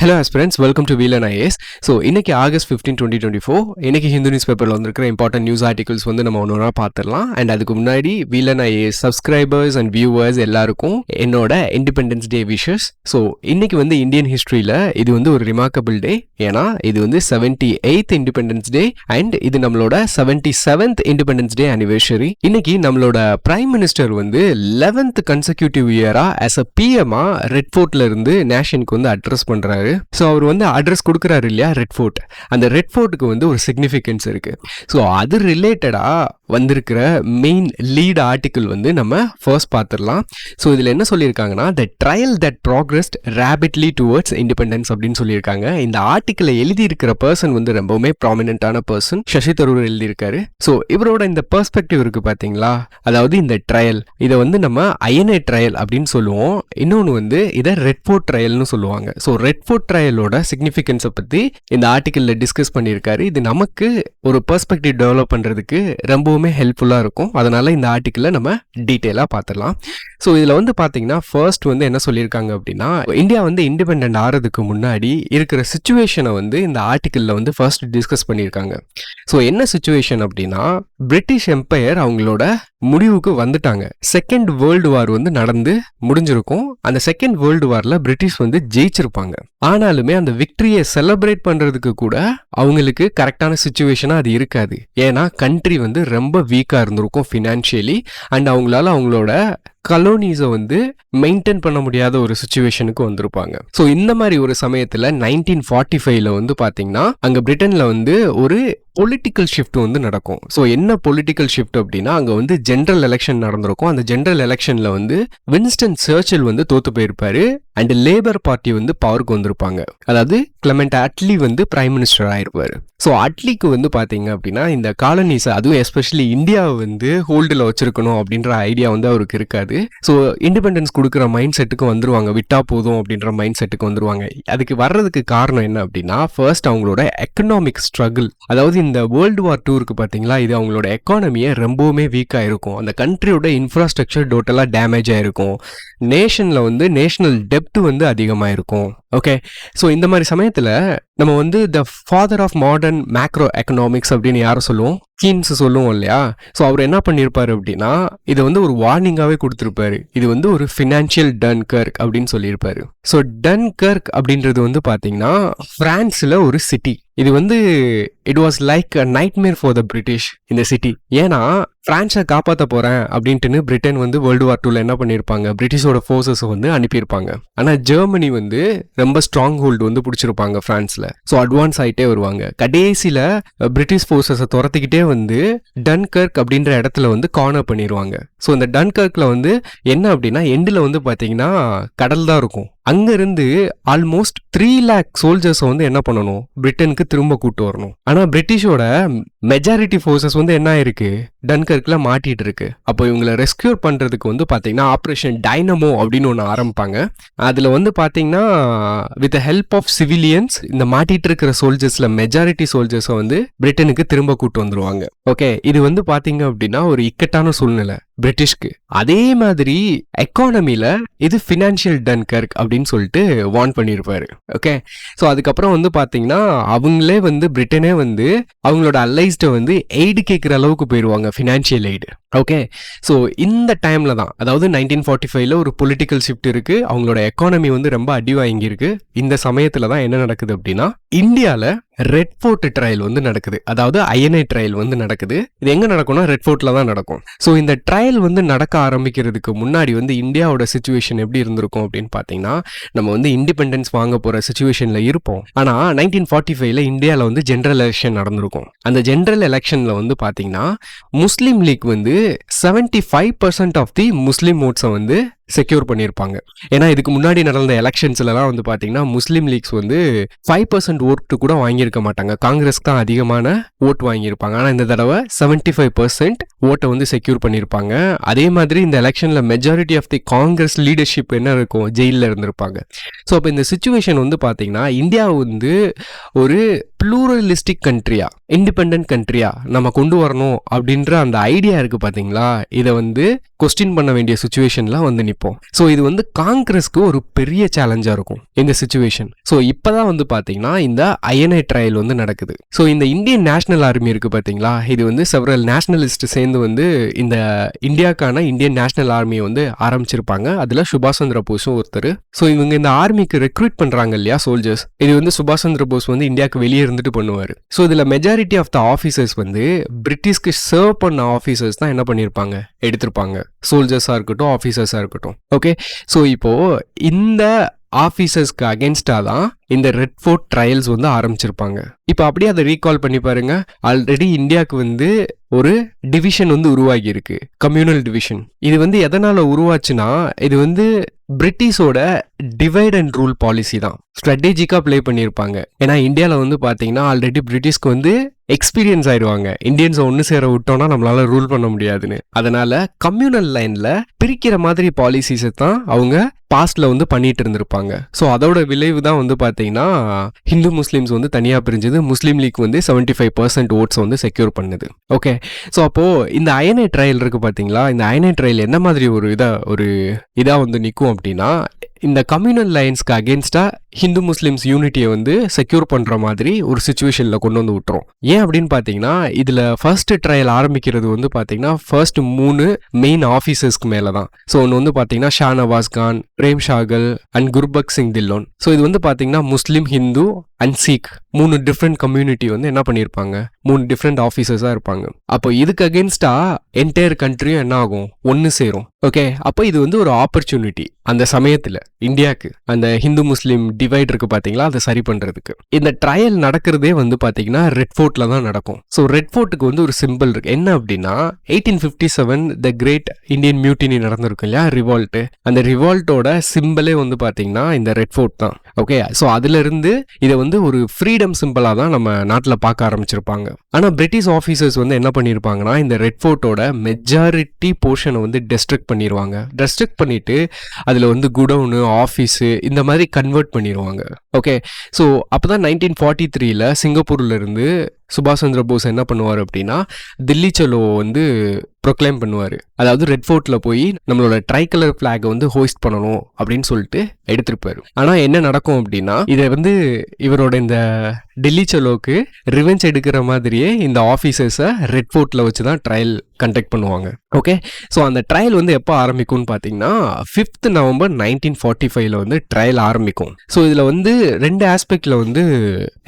Hello aspirants, welcome to Veelan IAS. So இன்னைக்கு August 15, 2024 இன்னைக்கு Hindu news பேப்பரில் வந்திருக்கிற இம்பார்ட்டன்ட் நியூஸ் ஆர்டிகல்ஸ் வந்து நம்ம ஒன்று பார்த்துடலாம். அண்ட் அதுக்கு முன்னாடி வீலன் ஐஏஎஸ் சப்ஸ்கிரைபர்ஸ் அண்ட் வியூவர்ஸ் எல்லாருக்கும் என்னோட இண்டிபெண்டன்ஸ் டே விஷஸ். ஸோ இன்னைக்கு வந்து இந்தியன் ஹிஸ்ட்ரியில் இது வந்து ஒரு ரிமார்க்கபிள் டே. ஏன்னா இது வந்து 78th இண்டிபெண்டன்ஸ் டே அண்ட் இது நம்மளோட 77th இண்டிபெண்டன்ஸ் டே அனிவர்சரி. இன்னைக்கு நம்மளோட பிரைம் மினிஸ்டர் வந்து 11th கன்செக்யூட்டிவ் இயரா ஆஸ் அ பிஎம்ஆ ரெட் ஃபோர்ட்ல இருந்து நேஷனுக்கு வந்து அட்ரஸ் பண்றாரு. ஸோ அவர் வந்து அட்ரஸ் கொடுக்குறாரு இல்லையா ரெட் ஃபோர்ட். அந்த ரெட் ஃபோர்ட்டுக்கு வந்து ஒரு சிக்னிஃபிகன்ஸ் இருக்கு. ஸோ அது ரிலேட்டடா வந்திருக்கிற மெயின் லீட் ஆர்டிக்கிள் வந்து நம்ம ஃபர்ஸ்ட் பார்த்துடலாம். ஸோ இதில் என்ன சொல்லியிருக்காங்கன்னா, த trial that progressed rapidly towards independence அப்படின்னு சொல்லியிருக்காங்க. இந்த ஆர்டிக்கிளை எழுதியிருக்கிற பர்சன் வந்து ரொம்பவுமே ப்ராமினென்ட்டான பர்சன், சசி தரூர் எழுதியிருக்காரு. ஸோ இவரோட இந்த பெர்ஸ்பெக்டிவ் இருக்கு பார்த்தீங்களா, அதாவது இந்த ட்ரையல் இதை வந்து நம்ம ஐஎன்ஏ ட்ரையல் அப்படின்னு சொல்லுவோம். இன்னொன்று வந்து இதை ரெட் ஃபோர்ட் ட்ரையல்னு சொல்லுவாங்க. ஸோ ரெட் ஃபோர்ட் ட்ரையலோட சிக்னிஃபிகன்ஸை பற்றி இந்த ஆர்டிக்கிளில் டிஸ்கஸ் பண்ணியிருக்காரு. இது நமக்கு ஒரு பெர்ஸ்பெக்டிவ் டெவலப் பண்ணுறதுக்கு ரொம்பவுமே ஹெல்ப்ஃபுல்லாக இருக்கும். அதனால இந்த ஆர்டிக்கிளை நம்ம டீட்டெயிலாக பார்த்துடலாம். ஸோ இதில் வந்து பார்த்தீங்கன்னா ஃபர்ஸ்ட் வந்து என்ன சொல்லியிருக்காங்க அப்படின்னா, இந்தியா வந்து இண்டிபெண்டன்ட் ஆகிறதுக்கு முன்னாடி இருக்கிற சுச்சுவேஷனை வந்து இந்த ஆர்டிக்கிளில் வந்து ஃபர்ஸ்ட் டிஸ்கஸ் பண்ணியிருக்காங்க. ஸோ என்ன சுச்சுவேஷன் அப்படின்னா, பிரிட்டிஷ் எம்பையர் அவங்களோட முடிவுக்கு வந்துட்டாங்க. செகண்ட் வேர்ல்டு வார் வந்து நடந்து முடிஞ்சிருக்கும். அந்த செகண்ட் வேர்ல்டு வார்ல பிரிட்டிஷ் வந்து ஜெயிச்சிருப்பாங்க. ஆனாலுமே அந்த விக்டரியை செலிப்ரேட் பண்றதுக்கு கூட அவங்களுக்கு கரெக்டான சுச்சுவேஷனா அது இருக்காது. ஏன்னா கண்ட்ரி வந்து ரொம்ப வீக்கா இருந்திருக்கும் ஃபினான்ஷியலி. அண்ட் அவங்களால அவங்களோட கலோனிஸை வந்து மெயின்டைன் பண்ண முடியாத ஒரு சுச்சுவேஷனுக்கு வந்திருப்பாங்க. ஸோ இந்த மாதிரி ஒரு சமயத்தில் 1945 வந்து பார்த்தீங்கன்னா அங்கே பிரிட்டனில் வந்து ஒரு பொலிட்டிக்கல் ஷிஃப்ட் வந்து நடக்கும். ஸோ என்ன பொலிட்டிக்கல் ஷிஃப்ட் அப்படின்னா, அங்கே வந்து ஜென்ரல் எலெக்ஷன் நடந்திருக்கும். அந்த ஜென்ரல் எலெக்ஷனில் வந்து வின்ஸ்டன் சர்ச்சில் வந்து தோத்து போயிருப்பாரு. அண்ட் லேபர் பார்ட்டி வந்து பவருக்கு வந்திருப்பாங்க. அதாவது கிளமெண்ட் அட்லி வந்து பிரைம் மினிஸ்டர் ஆயிருப்பாரு. ஸோ அட்லிக்கு வந்து பார்த்தீங்க அப்படின்னா இந்த காலனிஸை, அதுவும் எஸ்பெஷலி இந்தியாவை வந்து ஹோல்டில் வச்சிருக்கணும் அப்படின்ற ஐடியா வந்து அவருக்கு இருக்காது. ஸோ இண்டிபெண்டன்ஸ் கொடுக்குற மைண்ட் செட்டுக்கு வந்துருவாங்க, விட்டா போதும் அப்படின்ற மைண்ட் செட்டுக்கு வந்துருவாங்க. அதுக்கு வர்றதுக்கு காரணம் என்ன அப்படின்னா, ஃபர்ஸ்ட் அவங்களோட எக்கனாமிக் ஸ்ட்ரகிள். அதாவது இந்த வேர்ல்டு வார் டூருக்கு பார்த்தீங்களா, இது அவங்களோட எக்கானமியை ரொம்பவுமே வீக்காக இருக்கும். அந்த கண்ட்ரியோட இன்ஃப்ராஸ்ட்ரக்சர் டோட்டலாக டேமேஜ் ஆகிருக்கும். நேஷனில் வந்து நேஷனல் டெப்ட் வந்து அதிகமாக இருக்கும். ஓகே, ஸோ இந்த மாதிரி சமயத்தில் நம்ம வந்து the father of modern macroeconomics அப்படின்னு யாரை சொல்லுவோம், கீன்ஸ் சொல்லுவோம் இல்லையா. ஸோ அவர் என்ன பண்ணியிருப்பாரு அப்படின்னா, இதை வந்து ஒரு வார்னிங்காகவே கொடுத்துருப்பாரு. இது வந்து ஒரு ஃபினான்ஷியல் டன்கர்க் அப்படின்னு சொல்லியிருப்பாரு. ஸோ டன்கர்க் அப்படின்றது வந்து பார்த்தீங்கன்னா பிரான்ஸில் ஒரு சிட்டி. இது வந்து it was like a nightmare for the British இந்த சிட்டி. ஏன்னா பிரான்ஸை காப்பாற்ற போறேன் அப்படின்ட்டு பிரிட்டன் வந்து வேர்ல்டு வார் டூல என்ன பண்ணியிருப்பாங்க, பிரிட்டிஷோட ஃபோர்ஸஸ் வந்து அனுப்பியிருப்பாங்க. ஆனால் ஜெர்மனி வந்து ரொம்ப ஸ்ட்ராங் ஹோல்டு வந்து பிடிச்சிருப்பாங்க பிரான்ஸ்ல. ஸோ அட்வான்ஸ் ஆகிட்டே வருவாங்க. கடைசியில் பிரிட்டிஷ் ஃபோர்ஸஸை துரத்திக்கிட்டே வந்து டன்கர்க் அப்படின்ற இடத்துல வந்து கார்னர் பண்ணிடுவாங்க. ஸோ இந்த டன்கர்க்ல வந்து என்ன அப்படின்னா, எண்டில் வந்து பார்த்தீங்கன்னா கடல் தான் இருக்கும். அங்கிருந்து ஆல்மோஸ்ட் 3 lakh சோல்ஜர்ஸை வந்து என்ன பண்ணணும், பிரிட்டனுக்கு திரும்ப கூட்டு வரணும். ஆனா பிரிட்டிஷோட மெஜாரிட்டி ஃபோர்ஸஸ் வந்து என்ன ஆயிருக்கு, டன்கர்க்ல மாட்டிட்டு இருக்கு. அப்போ இவங்களை ரெஸ்கியூர் பண்றதுக்கு வந்து பாத்தீங்கன்னா ஆப்ரேஷன் டைனமோ அப்படின்னு ஒன்று ஆரம்பிப்பாங்க. அதுல வந்து பாத்தீங்கன்னா வித் ஹெல்ப் ஆஃப் சிவிலியன்ஸ் இந்த மாட்டிட்டு இருக்கிற சோல்ஜர்ஸ்ல மெஜாரிட்டி சோல்ஜர்ஸை வந்து பிரிட்டனுக்கு திரும்ப கூட்டு வந்துருவாங்க. ஓகே, இது வந்து பாத்தீங்க அப்படின்னா ஒரு இக்கட்டான சூழ்நிலை பிரிட்டிஷ்க்கு. அதே மாதிரி எக்கானமில இது ஃபினான்ஷியல் டன்கர்க் அப்படின்னு சொல்லிட்டு வார்ன் பண்ணியிருப்பாரு. ஓகே, ஸோ அதுக்கப்புறம் வந்து பார்த்தீங்கன்னா அவங்களே வந்து பிரிட்டனே வந்து அவங்களோட அலைஸ்ட வந்து எய்டு கேட்குற அளவுக்கு போயிடுவாங்க, ஃபினான்ஷியல் எய்டு. ஓகே, ஸோ இந்த டைம்ல தான், அதாவது 1945 ஒரு பொலிட்டிக்கல் ஷிஃப்ட் இருக்கு. அவங்களோட எக்கானமி வந்து ரொம்ப அடி வாங்கியிருக்கு. இந்த சமயத்துல தான் என்ன நடக்குது அப்படின்னா, இந்தியாவில் ரெட் ஃபோர்ட் ட்ரையல் வந்து நடக்குது. அதாவது ஐஎன்ஏ ட்ரையல் வந்து நடக்குது. இது எங்க நடக்கும்னா ரெட் ஃபோர்ட்ல தான் நடக்கும். ஸோ இந்த ட்ரையல் வந்து நடக்க ஆரம்பிக்கிறதுக்கு முன்னாடி வந்து இந்தியாவோட சிச்சுவேஷன் எப்படி இருந்திருக்கும் அப்படின்னு பார்த்தீங்கன்னா, நம்ம வந்து இண்டிபெண்டன்ஸ் வாங்க போற சிச்சுவேஷன்ல இருப்போம். ஆனா 1945 இந்தியாவில் வந்து ஜென்ரல் எலெக்ஷன் நடந்திருக்கும். அந்த ஜென்ரல் எலெக்ஷன்ல வந்து பார்த்தீங்கன்னா முஸ்லீம் லீக் வந்து 75% ஆஃப் தி முஸ்லீம் ஓட்ஸை வந்து செக்யூர் பண்ணியிருப்பாங்க. ஏன்னா இதுக்கு முன்னாடி நடந்த எலெக்ஷன்ஸ்லாம் வந்து பார்த்தீங்கன்னா முஸ்லீம் லீக்ஸ் வந்து 5% ஓட்டு கூட வாங்கியிருக்க மாட்டாங்க. காங்கிரஸ் தான் அதிகமான ஓட்டு வாங்கியிருப்பாங்க. ஆனால் இந்த தடவை 75% ஓட்டை வந்து செக்யூர் பண்ணியிருப்பாங்க. அதே மாதிரி இந்த எலெக்ஷனில் majority of the Congress leadership என்ன இருக்கும், ஜெயிலில் இருந்திருப்பாங்க. ஸோ அப்போ இந்த சிச்சுவேஷன் வந்து பார்த்தீங்கன்னா இந்தியா வந்து ஒரு ப்ளூரலிஸ்டிக் கண்ட்ரியா, இண்டிபெண்டன்ட் கண்ட்ரியா நம்ம கொண்டு வரணும் அப்படின்ற அந்த ஐடியா இருக்கு பார்த்தீங்களா, இதை வந்து கொஸ்டின் பண்ண வேண்டிய சிச்சுவேஷன்லாம் வந்து பண்ணியிருப்போம். ஸோ இது வந்து காங்கிரஸ்க்கு ஒரு பெரிய சேலஞ்சாக இருக்கும் இந்த சுச்சுவேஷன். ஸோ இப்போ தான் வந்து பார்த்தீங்கன்னா இந்த ஐஎன்ஏ ட்ரையல் வந்து நடக்குது. ஸோ இந்த இந்தியன் நேஷனல் ஆர்மி இருக்குது பார்த்தீங்களா, இது வந்து செவரல் நேஷனலிஸ்ட் சேர்ந்து வந்து இந்த இந்தியாவுக்கான இந்தியன் நேஷனல் ஆர்மியை வந்து ஆரம்பிச்சிருப்பாங்க. அதில் சுபாஷ் சந்திர போஸும் ஒருத்தர். ஸோ இவங்க இந்த ஆர்மிக்கு ரெக்ரூட் பண்ணுறாங்க இல்லையா சோல்ஜர்ஸ், இது வந்து சுபாஷ் சந்திர போஸ் வந்து இந்தியாவுக்கு வெளியே இருந்துட்டு பண்ணுவார். ஸோ இதில் மெஜாரிட்டி ஆஃப் த ஆஃபீஸர்ஸ் வந்து பிரிட்டிஷ்க்கு சர்வ் பண்ண ஆஃபீஸர்ஸ் தான் என்ன பண்ணியிருப்பாங்க, எடுத்திருப்பாங்க. சோல்ஜர்ஸாக இருக்கட்டும், ஆஃபீஸர்ஸாக இருக்கட்டும். ஓகே, ஸோ இப்போது இந்த ஆஃபீஸர்ஸ்க்கு அகேன்ஸ்டாக தான் இந்த ரெட் ஃபோர்ட் ட்ரையல்ஸ் வந்து ஆரம்பிச்சிருப்பாங்க. இப்போ அப்படியே அதை ரீகால் பண்ணி பாருங்க. ஆல்ரெடி இந்தியாவுக்கு வந்து ஒரு டிவிஷன் வந்து உருவாகி இருக்கு, கம்யூனல் டிவிஷன். இது வந்து எதனால உருவாச்சுன்னா, இது வந்து பிரிட்டிஷோட டிவைட் அண்ட் ரூல் பாலிசி தான் ஸ்ட்ராட்டஜிக்காக ப்ளே பண்ணியிருப்பாங்க. ஏன்னா இந்தியாவில் வந்து பார்த்தீங்கன்னா ஆல்ரெடி பிரிட்டிஷ்க்கு வந்து எக்ஸ்பீரியன்ஸ் ஆயிடுவாங்க, இந்தியன்ஸை ஒன்று சேர விட்டோம்னா நம்மளால ரூல் பண்ண முடியாதுன்னு. அதனால கம்யூனல் லைன்ல பிரிக்கிற மாதிரி பாலிசிஸை தான் அவங்க பாஸ்ட்ல வந்து பண்ணிட்டு இருந்திருப்பாங்க. ஸோ அதோட விளைவு தான் வந்து பார்த்தீங்கன்னா ஹிந்து முஸ்லீம்ஸ் வந்து தனியாக பிரிஞ்சது. முஸ்லீம் லீக் வந்து 75% ஓட்ஸை வந்து செக்யூர் பண்ணுது. ஓகே, ஸோ அப்போது இந்த ஐஎன்ஏ ட்ரையல் இருக்குது பார்த்தீங்களா, இந்த ஐஎன்ஏ ட்ரையல் என்ன மாதிரி ஒரு இதாக வந்து நிற்கும் அப்படின்னா, இந்த கம்யூனல் லைன்ஸ்க்கு அகேன்ஸ்டாக ஹிந்து முஸ்லீம்ஸ் யூனிட்டியை வந்து செக்யூர் பண்ணுற மாதிரி ஒரு சுச்சுவேஷனில் கொண்டு வந்து விட்டுரும். ஏன் அப்படின்னு பார்த்தீங்கன்னா, இதில் ஃபர்ஸ்ட் ட்ரையல் ஆரம்பிக்கிறது வந்து பார்த்தீங்கன்னா ஃபர்ஸ்ட் 3 மெயின் ஆஃபீஸர்ஸ்க்கு மேலே தான். ஸோ ஒன்று வந்து பார்த்தீங்கன்னா ஷா நவாஸ் கான், பிரேம் ஷாகல் அண்ட் குர்பக் சிங் தில்லோன். ஸோ இது வந்து பார்த்தீங்கன்னா Muslim, Hindu and Sikh 3 different community வந்து என்ன பண்ணியிருப்பாங்க, 3 டிஃப்ரெண்ட் ஆஃபீஸர்ஸாக இருப்பாங்க. அப்போ இதுக்கு அகேன்ஸ்டா என்டையர் கண்ட்ரியும் என்ன ஆகும், ஒன்று சேரும். ஓகே, அப்போ இது வந்து ஒரு ஆப்பர்ச்சுனிட்டி அந்த சமயத்தில் இந்தியாவுக்கு அந்த ஹிந்து முஸ்லீம் டிவைட் இருக்கு பார்த்தீங்களா, அதை சரி பண்ணுறதுக்கு. இந்த ட்ரையல் நடக்கிறதே வந்து பார்த்தீங்கன்னா ரெட் ஃபோர்ட்டில் தான் நடக்கும். ஸோ ரெட் ஃபோர்ட்டுக்கு வந்து ஒரு சிம்பிள் இருக்கு. என்ன அப்படின்னா 1857 த கிரேட் இந்தியன் மியூட்டினி நடந்திருக்கும் இல்லையா, ரிவால்ட்டு. அந்த ரிவால்ட்டோட சிம்பிளே வந்து பார்த்தீங்கன்னா இந்த ரெட் ஃபோர்ட் தான். ஓகே, ஸோ அதுலேருந்து இதை வந்து ஒரு ஃப்ரீடம் சிம்பிளாக தான் நம்ம நாட்டில் பார்க்க ஆரம்பிச்சிருப்பாங்க. ஆனால் பிரிட்டிஷ் ஆஃபீஸர்ஸ் வந்து என்ன பண்ணியிருப்பாங்கன்னா இந்த ரெட் ஃபோர்ட்டோட மெஜாரிட்டி போர்ஷனை வந்து டெஸ்ட்ரக்ட் பண்ணிடுவாங்க. டெஸ்ட்ரக்ட் பண்ணிட்டு அதில் வந்து குடவுனு, ஆஃபீஸு இந்த மாதிரி கன்வெர்ட் பண்ணிடுவாங்க. ஓகே, ஸோ அப்போ தான் 1943 சிங்கப்பூர்ல இருந்து சுபாஷ் சந்திர போஸ் என்ன பண்ணுவார் அப்படின்னா தில்லி சலோ வந்து ப்ரொக்ளைம் பண்ணுவார். அதாவது ரெட் ஃபோர்ட்டில் போய் நம்மளோட ட்ரை கலர் ஃப்ளாகை வந்து ஹோஸ்ட் பண்ணணும் அப்படின்னு சொல்லிட்டு எடுத்திருப்பாரு. ஆனால் என்ன நடக்கும் அப்படின்னா, இதை வந்து இவரோட இந்த டெல்லி சலோக்கு ரிவெஞ்ச் எடுக்கிற மாதிரியே இந்த ஆஃபீஸர்ஸை ரெட் ஃபோர்ட்டில் வச்சு தான் ட்ரையல் கண்டக்ட் பண்ணுவாங்க. ஓகே, ஸோ அந்த ட்ரையல் வந்து எப்போ ஆரம்பிக்கும்னு பார்த்தீங்கன்னா 5th நவம்பர் 1945 வந்து ட்ரையல் ஆரம்பிக்கும். ஸோ இதில் வந்து 2 ஆஸ்பெக்டில் வந்து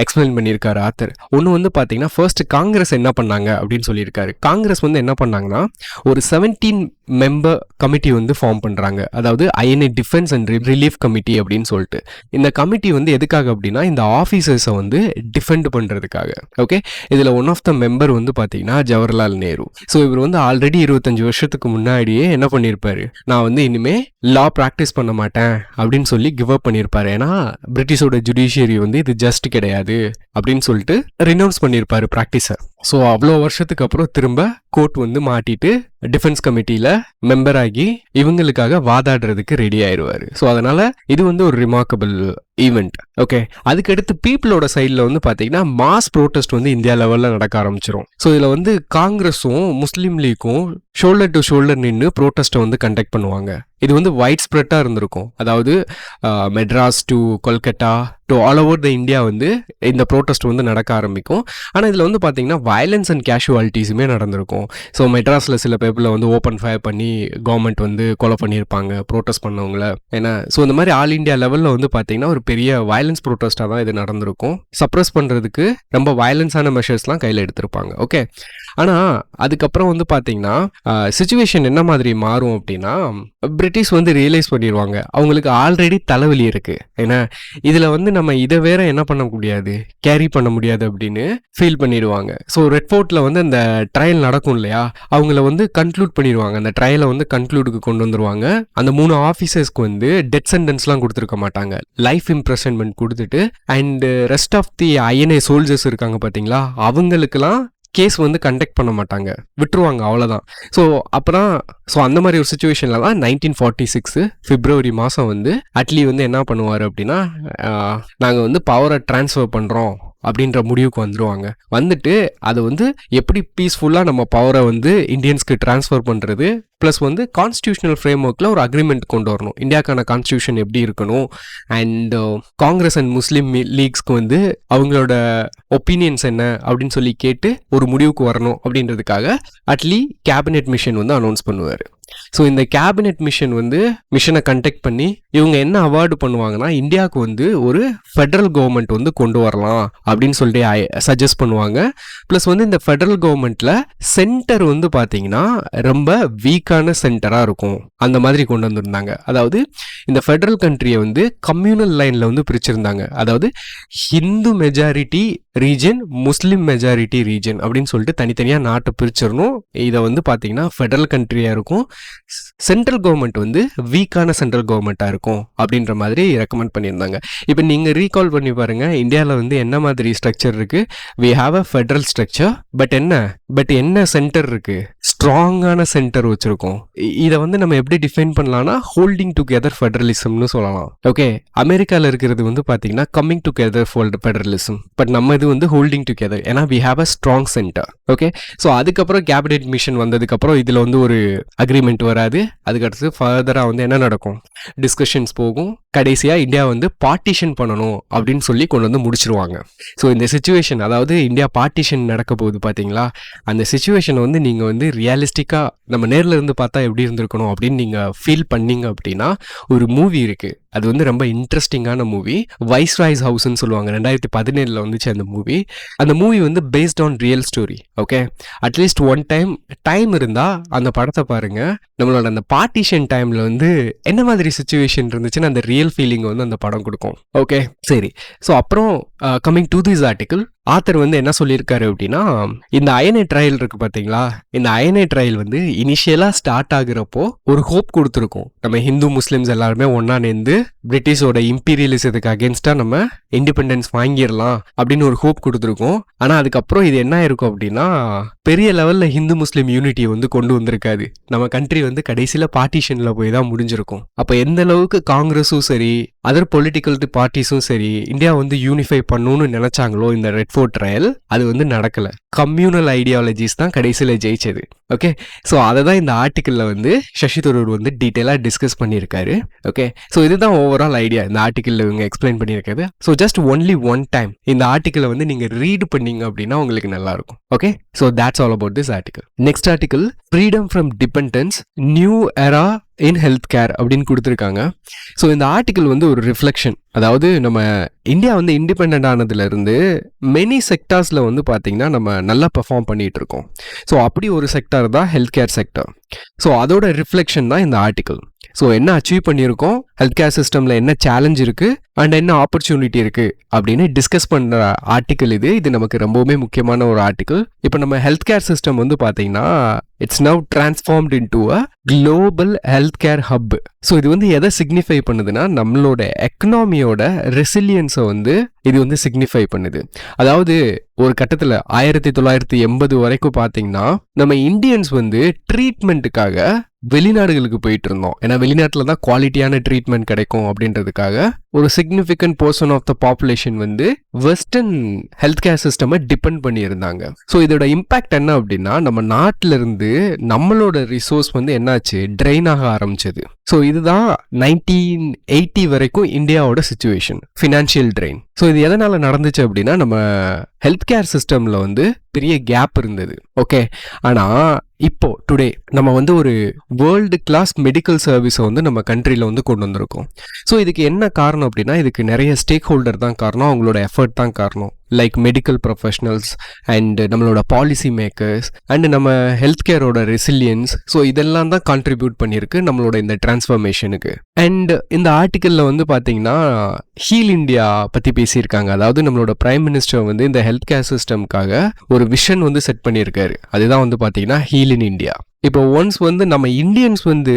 எக்ஸ்பிளைன் பண்ணியிருக்காரு ஆத்தர். ஒன்று வந்து பார்த்தீங்கன்னா ஃபர்ஸ்ட் காங்கிரஸ் என்ன பண்ணாங்க அப்படின்னு சொல்லியிருக்காரு. காங்கிரஸ் வந்து என்ன பண்ணாங்கன்னா ஒரு 17 மெம்பர் கமிட்டி வந்து ஃபார்ம் பண்ணுறாங்க. அதாவது INA defence and relief committee அப்படின்னு சொல்லிட்டு. இந்த கமிட்டி வந்து எதுக்காக அப்படின்னா இந்த ஆஃபீஸர்ஸை வந்து டிஃபெண்ட் பண்ணுறதுக்காக. ஓகே, இதில் ஒன் ஆஃப் த மெம்பர் வந்து பார்த்தீங்கன்னா ஜவஹர்லால் நேரு. ஸோ இவர் வந்து ஆல்ரெடி 25 வருஷத்துக்கு முன்னாடியே என்ன பண்ணியிருப்பாரு, நான் வந்து இனிமே லா ப்ராக்டிஸ் பண்ண மாட்டேன் அப்படின்னு சொல்லி கிவ் அப் பண்ணியிருப்பாரு. ஏன்னா பிரிட்டிஷோட ஜுடிஷியரி வந்து இது ஜஸ்ட் கிடையாது அப்படின்னு சொல்லிட்டு ரினவுன்ஸ் பண்ணியிருப்பாரு ப்ராக்டிஸை. ஸோ அவ்வளோ வருஷத்துக்கு அப்புறம் திரும்ப கோர்ட் வந்து மாட்டிட்டு டிஃபென்ஸ் கமிட்டியில் மெம்பர் ஆகி இவங்களுக்காக வாதாடுறதுக்கு ரெடி ஆயிடுவார். ஸோ அதனால இது வந்து ஒரு ரிமார்க்கபிள் ஈவெண்ட். ஓகே, அதுக்கடுத்து பீப்புளோட சைடில் வந்து பார்த்தீங்கன்னா மாஸ் ப்ரோட்டஸ்ட் வந்து இந்தியா லெவலில் நடக்க ஆரம்பிச்சிடும். ஸோ இதில் வந்து காங்கிரஸும் முஸ்லீம் லீக்கும் ஷோல்டர் டு ஷோல்டர் நின்று ப்ரோட்டஸ்ட்டை வந்து கண்டக்ட் பண்ணுவாங்க. இது வந்து வைட் ஸ்ப்ரெட்டாக இருந்திருக்கும். அதாவது Madras to Kolkata to all over the India வந்து இந்த ப்ரோட்டஸ்ட் வந்து நடக்க ஆரம்பிக்கும். ஆனால் இதில் வந்து பார்த்தீங்கன்னா வயலன்ஸ் அண்ட் கேஷுவாலிட்டிஸுமே நடந்திருக்கும். ஸோ மெட்ராஸில் சில பேப்பில் வந்து ஓப்பன் ஃபயர் பண்ணி கவர்மெண்ட் வந்து கொலை பண்ணியிருப்பாங்க ப்ரோட்டஸ்ட் பண்ணவங்கள. ஏன்னா ஸோ இந்த மாதிரி ஆல் இண்டியா லெவலில் வந்து பார்த்தீங்கன்னா ஒரு பெரிய வயலன்ஸ் ப்ரோட்டஸ்ட்டாக தான் இது நடந்திருக்கும். சப்ரஸ் பண்ணுறதுக்கு ரொம்ப வயலன்ஸான மெஷர்ஸ்லாம் கையில் எடுத்திருப்பாங்க. ஓகே, ஆனால் அதுக்கப்புறம் வந்து பார்த்தீங்கன்னா சிச்சுவேஷன் என்ன மாதிரி மாறும் அப்படின்னா பிரிட்டிஷ் வந்து ரியலைஸ் பண்ணிடுவாங்க அவங்களுக்கு ஆல்ரெடி தலைவலி இருக்குது. ஏன்னா இதில் வந்து நம்ம இதை வேற என்ன பண்ண முடியாது, கேரி பண்ண முடியாது அப்படின்னு ஃபீல் பண்ணிடுவாங்க. ஸோ ரெட் ஃபோர்ட்டில் வந்து அந்த ட்ரையல் நடக்கும் இல்லையா, அவங்கள வந்து கன்க்ளூட் பண்ணிடுவாங்க. அந்த ட்ரையலை வந்து கன்க்ளூடுக்கு கொண்டு வந்துருவாங்க. அந்த 3 ஆஃபீஸர்ஸ்க்கு வந்து டெத் சென்டென்ஸ்லாம் கொடுத்துருக்க மாட்டாங்க, லைஃப் இம்ப்ரெஷன்மெண்ட் கொடுத்துட்டு and rest of the INA soldiers இருக்காங்க பார்த்தீங்களா, அவங்களுக்கெல்லாம் கேஸ் வந்து கண்டக்ட் பண்ண மாட்டாங்க, விட்டுருவாங்க, அவ்வளோதான். ஸோ அப்புறம் அந்த மாதிரி ஒரு சுச்சுவேஷனில் தான் 1946 பிப்ரவரி மாதம் வந்து அட்லி வந்து என்ன பண்ணுவார் அப்படின்னா நாங்கள் வந்து பவரை ட்ரான்ஸ்ஃபர் பண்ணுறோம் அப்படின்ற முடிவுக்கு வந்துருவாங்க. வந்துட்டு அதை வந்து எப்படி பீஸ்ஃபுல்லாக நம்ம பவரை வந்து இந்தியன்ஸ்க்கு ட்ரான்ஸ்ஃபர் பண்ணுறது, ப்ளஸ் வந்து கான்ஸ்டியூஷனல் ஃப்ரேம் ஒர்க்கில் ஒரு அக்ரிமெண்ட் கொண்டு வரணும். இந்தியாவுக்கான கான்ஸ்டியூஷன் எப்படி இருக்கணும், அண்ட் காங்கிரஸ் அண்ட் முஸ்லீம் லீக்ஸ்க்கு வந்து அவங்களோட ஒப்பீனியன்ஸ் என்ன அப்படின்னு சொல்லி கேட்டு ஒரு முடிவுக்கு வரணும் அப்படின்றதுக்காக அட்லி கேபினெட் மிஷன் வந்து அனௌன்ஸ் பண்ணுவார். ஸோ இந்த கேபினெட் மிஷன் வந்து மிஷனை கண்டக்ட் பண்ணி இவங்க என்ன அவார்டு பண்ணுவாங்கன்னா, இந்தியாவுக்கு வந்து ஒரு ஃபெடரல் கவர்மெண்ட் வந்து கொண்டு வரலாம் அப்படின்னு சொல்லிட்டு சஜஸ்ட் பண்ணுவாங்க. ப்ளஸ் வந்து இந்த ஃபெடரல் கவர்மெண்ட்டில் சென்டர் வந்து பார்த்தீங்கன்னா ரொம்ப வீக்கான சென்டராக இருக்கும், அந்த மாதிரி கொண்டு வந்திருந்தாங்க. அதாவது இந்த ஃபெடரல் கண்ட்ரியை வந்து கம்யூனல் லைனில் வந்து பிரிச்சிருந்தாங்க. அதாவது ஹிந்து மெஜாரிட்டி ரீஜன், முஸ்லீம் மெஜாரிட்டி ரீஜன் அப்படின்னு சொல்லிட்டு தனித்தனியாக நாட்டை பிரிச்சிடணும். இதை வந்து பார்த்தீங்கன்னா ஃபெடரல் கண்ட்ரியாக இருக்கும், சென்ட்ரல் கவர்மெண்ட் வந்து வீக்கான சென்ட்ரல் கவர்மெண்ட்டாக இருக்கும் அப்படின்ற மாதிரி ரெக்கமெண்ட் பண்ணியிருந்தாங்க. இப்போ நீங்கள் ரீகால் பண்ணி பாருங்கள், இந்தியாவில் வந்து என்ன மாதிரி ஸ்ட்ரக்சர் இருக்குது. We have a federal structure, but என்ன சென்டர் இருக்குது, ஸ்ட்ராங்கான சென்டர் வச்சுருக்கோம். இதை வந்து நம்ம எப்படி டிஃபைன் பண்ணலாம்னா ஹோல்டிங் டுகெதர் ஃபெடரலிசம்னு சொல்லலாம். ஓகே, அமெரிக்காவில் இருக்கிறது வந்து பார்த்தீங்கன்னா கம்மிங் டுகெதர் ஃபெடரலிசம், பட் நம்ம இது வந்து ஹோல்டிங் டுகெதர், ஏன்னா we have a strong centre. Okay, so அதுக்கப்புறம் கேபினெட் மிஷன் வந்ததுக்கப்புறம் இதில் வந்து ஒரு அக்ரிமெண்ட் வராது. அதுக்கடுத்து ஃபர்தராக வந்து என்ன நடக்கும், டிஸ்கஷன்ஸ் போகும். கடைசியாக இந்தியா வந்து பார்ட்டிஷன் பண்ணணும் அப்படின்னு சொல்லி கொண்டு வந்து முடிச்சிருவாங்க. ஸோ இந்த சுச்சுவேஷன், அதாவது இந்தியா பார்ட்டிஷன் நடக்க போகுது பார்த்தீங்களா, அந்த சுச்சுவேஷன் வந்து நீங்கள் வந்து ரியாலிஸ்டிக்காக நம்ம நேரில் இருந்து பார்த்தா எப்படி இருந்திருக்கணும் அப்படின்னு நீங்கள் ஃபீல் பண்ணீங்க அப்படின்னா ஒரு மூவி இருக்குது. அது வந்து ரொம்ப இன்ட்ரெஸ்டிங்கான மூவி, வைஸ்ராய்ஸ் ஹவுஸ்ன்னு சொல்லுவாங்க. 2017 வந்துச்சு அந்த மூவி. அந்த மூவி வந்து based on real story. Okay, at least one time இருந்தால் அந்த படத்தை பாருங்கள். நம்மளோட அந்த பார்ட்டிஷன் டைமில் வந்து என்ன மாதிரி சுச்சுவேஷன் இருந்துச்சுன்னு அந்த ரியல் ஃபீலிங் வந்து அந்த படம் கொடுக்கும். ஓகே, சரி. ஸோ அப்புறம் coming to this article, author வந்து என்ன சொல்லியிருக்காரு அப்படின்னா, இந்த அயனை ட்ரையல் இருக்கு பார்த்தீங்களா, இந்த அயனை ட்ரையல் வந்து இனிஷியலாக ஸ்டார்ட் ஆகுறப்போ ஒரு ஹோப் கொடுத்துருக்கோம். நம்ம ஹிந்து முஸ்லிம்ஸ் எல்லாருமே ஒன்றா நேர்ந்து பிரிட்டிஷோட இம்பீரியலிசத்துக்கு அகேன்ஸ்டாக நம்ம இண்டிபெண்டன்ஸ் வாங்கிடலாம் அப்படின்னு ஒரு ஹோப் கொடுத்துருக்கோம். ஆனால் அதுக்கப்புறம் இது என்ன இருக்கும் அப்படின்னா, பெரிய லெவலில் ஹிந்து முஸ்லீம் யூனிட்டியை வந்து கொண்டு வந்திருக்காது. நம்ம கண்ட்ரி வந்து கடைசியில் பார்ட்டிஷனில் போய் தான் முடிஞ்சிருக்கும். அப்போ எந்த அளவுக்கு காங்கிரஸும் சரி, அதர் பொலிட்டிக்கல் பார்ட்டிஸும் சரி இந்தியா வந்து யூனிஃபை பண்ணணும்னு நினைச்சாங்களோ இந்த ரெட் ஃபோர்ட் ட்ரையல், அது வந்து நடக்கல. கம்யூனல் ஐடியாலஜிஸ் தான் கடைசியில் ஜெயிச்சது. ஓகே, ஸோ அதை தான் இந்த ஆர்டிக்கிளில் வந்து சசி தரூர் வந்து டீட்டெயிலாக டிஸ்கஸ் பண்ணியிருக்காரு. ஓகே, ஸோ இதுதான் ஓவரால் ஐடியா இந்த ஆர்டிக்கிளில் இவங்க எக்ஸ்பிளைன் பண்ணியிருக்காது. So just only one time இந்த ஆர்டிக்கிளை வந்து நீங்கள் ரீட் பண்ணீங்க அப்படின்னா உங்களுக்கு நல்லா இருக்கும். Okay, so that's all about this article. Next article, freedom from dependence, new era in healthcare அப்படின்னு கொடுத்துருக்காங்க. ஸோ இந்த ஆர்டிக்கிள் வந்து ஒரு ரிஃப்ளெக்ஷன், அதாவது நம்ம இந்தியா வந்து இண்டிபெண்ட் ஆனதுலேருந்து மெனி செக்டார்ஸில் வந்து பார்த்திங்கன்னா நம்ம நல்லா பெர்ஃபார்ம் பண்ணிகிட்டு இருக்கோம். ஸோ அப்படி ஒரு செக்டார் தான் ஹெல்த் கேர் செக்டார். ஸோ அதோட ரிஃப்ளெக்ஷன் தான் இந்த ஆர்டிக்கிள். ஸோ என்ன அச்சீவ் பண்ணியிருக்கோம், ஹெல்த் கேர் சிஸ்டமில் என்ன சேலஞ்ச் இருக்குது அண்ட் என்ன ஆப்பர்ச்சுனிட்டி இருக்குது அப்படின்னு டிஸ்கஸ் பண்ணுற ஆர்டிக்கிள் இது. இது நமக்கு ரொம்பவுமே முக்கியமான ஒரு ஆர்டிக்கிள். இப்போ நம்ம ஹெல்த் கேர் சிஸ்டம் வந்து பார்த்தீங்கன்னா it's now transformed into a global health care hub. So இது வந்து எதை சிக்னிஃபை பண்ணுதுன்னா, நம்மளோட எக்கனாமியோட ரெசிலியன்ஸை வந்து இது வந்து சிக்னிஃபை பண்ணுது. அதாவது ஒரு கட்டத்தில் 1980 வரைக்கும் பார்த்தீங்கன்னா நம்ம இந்தியன்ஸ் வந்து ட்ரீட்மெண்ட்டுக்காக வெளிநாடுகளுக்கு போயிட்டு இருந்தோம். ஏன்னா வெளிநாட்டில் தான் குவாலிட்டியான ட்ரீட்மெண்ட் கிடைக்கும் அப்படின்றதுக்காக ஒரு significant portion of the population வந்து வெஸ்டர்ன் ஹெல்த் கேர் சிஸ்டமை டிபெண்ட் பண்ணி இருந்தாங்க. ஸோ இதோட இம்பாக்ட் என்ன அப்படின்னா, நம்ம நாட்டில இருந்து நம்மளோட ரிசோர்ஸ் வந்து என்னாச்சு, ட்ரெயின் ஆக ஆரம்பிச்சது. ஸோ இதுதான் 1980 வரைக்கும் இந்தியாவோட சிச்சுவேஷன், ஃபினான்ஷியல் ட்ரெயின். ஸோ இது எதனால் நடந்துச்சு அப்படின்னா, நம்ம ஹெல்த் கேர் சிஸ்டமில் வந்து பெரிய கேப் இருந்தது. ஓகே, ஆனால் இப்போ டுடே நம்ம வந்து ஒரு வேர்ல்டு கிளாஸ் மெடிக்கல் சர்வீஸை வந்து நம்ம கண்ட்ரியில் வந்து கொண்டு வந்திருக்கோம். ஸோ இதுக்கு என்ன காரணம் அப்படின்னா, இதுக்கு நிறைய ஸ்டேக் ஹோல்டர் தான் காரணம், அவங்களோட எஃபர்ட் தான் காரணம். லைக் மெடிக்கல் ப்ரொஃபஷனல்ஸ் அண்ட் நம்மளோட பாலிசி மேக்கர்ஸ் அண்ட் நம்ம ஹெல்த் கேரோட ரெசிலியன்ஸ். ஸோ இதெல்லாம் தான் கான்ட்ரிபியூட் பண்ணியிருக்கு நம்மளோட இந்த டிரான்ஸ்ஃபர்மேஷனுக்கு. அண்ட் இந்த ஆர்டிக்கிளில் வந்து பார்த்தீங்கன்னா ஹீல் இந்தியா பற்றி பேசியிருக்காங்க. அதாவது நம்மளோட பிரைம் மினிஸ்டர் வந்து இந்த ஹெல்த் கேர் சிஸ்டம்காக ஒரு விஷன் வந்து செட் பண்ணியிருக்காரு. அதுதான் வந்து பார்த்தீங்கன்னா ஹீல் இன் இந்தியா. இப்போ ஒன்ஸ் வந்து நம்ம இந்தியன்ஸ் வந்து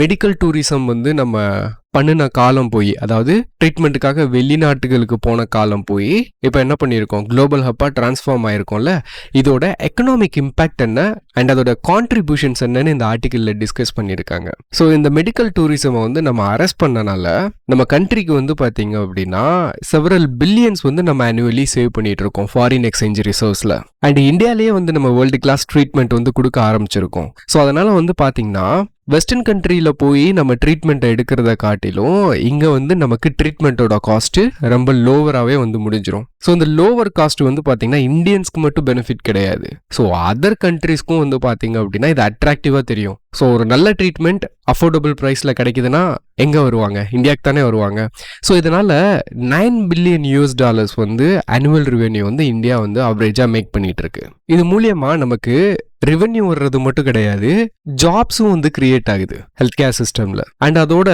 மெடிக்கல் டூரிசம் வந்து நம்ம பண்ணின காலம் போய், அதாவது ட்ரீட்மெண்ட்டுக்காக வெளிநாட்டுகளுக்கு போன காலம் போய் இப்போ என்ன பண்ணியிருக்கோம், குளோபல் ஹப்பா டிரான்ஸ்ஃபார்ம் ஆயிருக்கோம்ல. இதோட எக்கனாமிக் இம்பாக்ட் என்ன அண்ட் அதோட கான்ட்ரிபியூஷன்ஸ் என்னன்னு இந்த ஆர்டிக்கலில் டிஸ்கஸ் பண்ணியிருக்காங்க. ஸோ இந்த மெடிக்கல் டூரிசமை வந்து நம்ம அரெஸ்ட் பண்ணனால நம்ம கண்ட்ரிக்கு வந்து பார்த்தீங்க அப்படின்னா செவரல் பில்லியன்ஸ் வந்து நம்ம ஆனுவலி சேவ் பண்ணிட்டு இருக்கோம் ஃபாரின் எக்ஸ்சேஞ்ச் ரிசர்வ்ஸில். அண்ட் இந்தியாலேயே வந்து நம்ம வேர்ல்டு கிளாஸ் ட்ரீட்மெண்ட் வந்து கொடுக்க ஆரம்பிச்சிருக்கோம். ஸோ அதனால வந்து பார்த்தீங்கன்னா வெஸ்டர்ன் கண்ட்ரியில் போய் நம்ம ட்ரீட்மெண்ட்டை எடுக்கிறத காட்டிலும் இங்கே வந்து நமக்கு ட்ரீட்மெண்ட்டோட காஸ்ட்டு ரொம்ப லோவராகவே வந்து முடிஞ்சிடும். ஸோ இந்த லோவர் காஸ்ட் வந்து பார்த்தீங்கன்னா இந்தியன்ஸ்க்கு மட்டும் பெனிஃபிட் கிடையாது. ஸோ அதர் கண்ட்ரீஸ்க்கும் வந்து பார்த்தீங்க அப்படின்னா இது அட்ராக்டிவாக தெரியும். ஸோ ஒரு நல்ல ட்ரீட்மெண்ட் அஃபோர்டபுள் ப்ரைஸில் கிடைக்குதுன்னா எங்கே வருவாங்க, இந்தியாவுக்கு தானே வருவாங்க. ஸோ இதனால் $9 பில்லியன் வந்து ஆனுவல் ரெவென்யூ வந்து இந்தியா வந்து அவரேஜாக மேக் பண்ணிட்டு இருக்கு. இது மூலியமாக நமக்கு ரெவென்யூ வர்றது மட்டும் கிடையாது, ஜாப்ஸும் வந்து கிரியேட் ஆகுது ஹெல்த் கேர் சிஸ்டம்ல. அண்ட் அதோட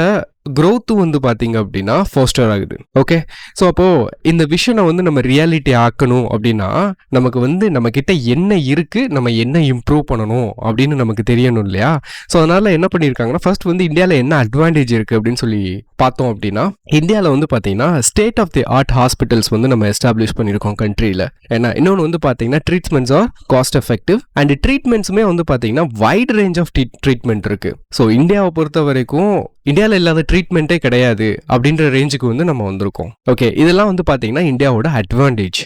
க்ரோத்தும் வந்து பார்த்தீங்க அப்படின்னா ஃபோஸ்டர் ஆகுது. ஓகே, ஸோ அப்போது இந்த விஷனை வந்து நம்ம ரியாலிட்டி ஆக்கணும் அப்படின்னா நமக்கு வந்து நம்ம கிட்ட என்ன இருக்கு, நம்ம என்ன இம்ப்ரூவ் பண்ணணும் அப்படின்னு நமக்கு தெரியணும் இல்லையா. ஸோ அதனால என்ன பண்ணியிருக்காங்கன்னா ஃபர்ஸ்ட் வந்து இந்தியாவில் என்ன அட்வான்டேஜ் இருக்கு அப்படின்னு சொல்லி பார்த்தோம் அப்படின்னா இந்தியாவில் வந்து பார்த்தீங்கன்னா state of the art hospitals வந்து நம்ம எஸ்டாப்ளிஷ் பண்ணியிருக்கோம் கண்ட்ரியில். ஏன்னா இன்னொன்று வந்து பார்த்தீங்கன்னா treatments are cost effective and ட்ரீட்மெண்ட்ஸுமே வந்து பார்த்தீங்கன்னா வைட் ரேஞ்ச் ஆஃப் ட்ரீட்மெண்ட் இருக்கு. ஸோ இந்தியாவை பொறுத்த வரைக்கும் இந்தியாவில் இல்லாத ட்ரீட்மெண்ட்டே கிடையாது அப்படின்ற ரேஞ்சுக்கு வந்து நம்ம வந்திருக்கோம். ஓகே, இதெல்லாம் வந்து பார்த்தீங்கன்னா இந்தியாவோட அட்வான்டேஜ்.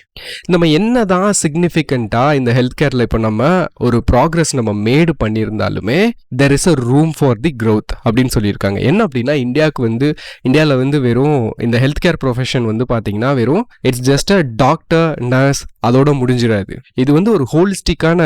நம்ம என்ன தான் சிக்னிஃபிகண்ட்டாக இந்த ஹெல்த் கேரில் இப்போ நம்ம ஒரு ப்ராக்ரஸ் நம்ம மேடு பண்ணியிருந்தாலுமே there is a room for the growth அப்படின்னு சொல்லியிருக்காங்க. என்ன அப்படின்னா இந்தியாவில் வந்து வெறும் இந்த ஹெல்த் கேர் ப்ரொஃபஷன் வந்து பார்த்தீங்கன்னா வெறும் it's just a doctor, nurse அதோட முடிஞ்சிடாது. இது வந்து ஒரு ஹோலிஸ்டிக்கான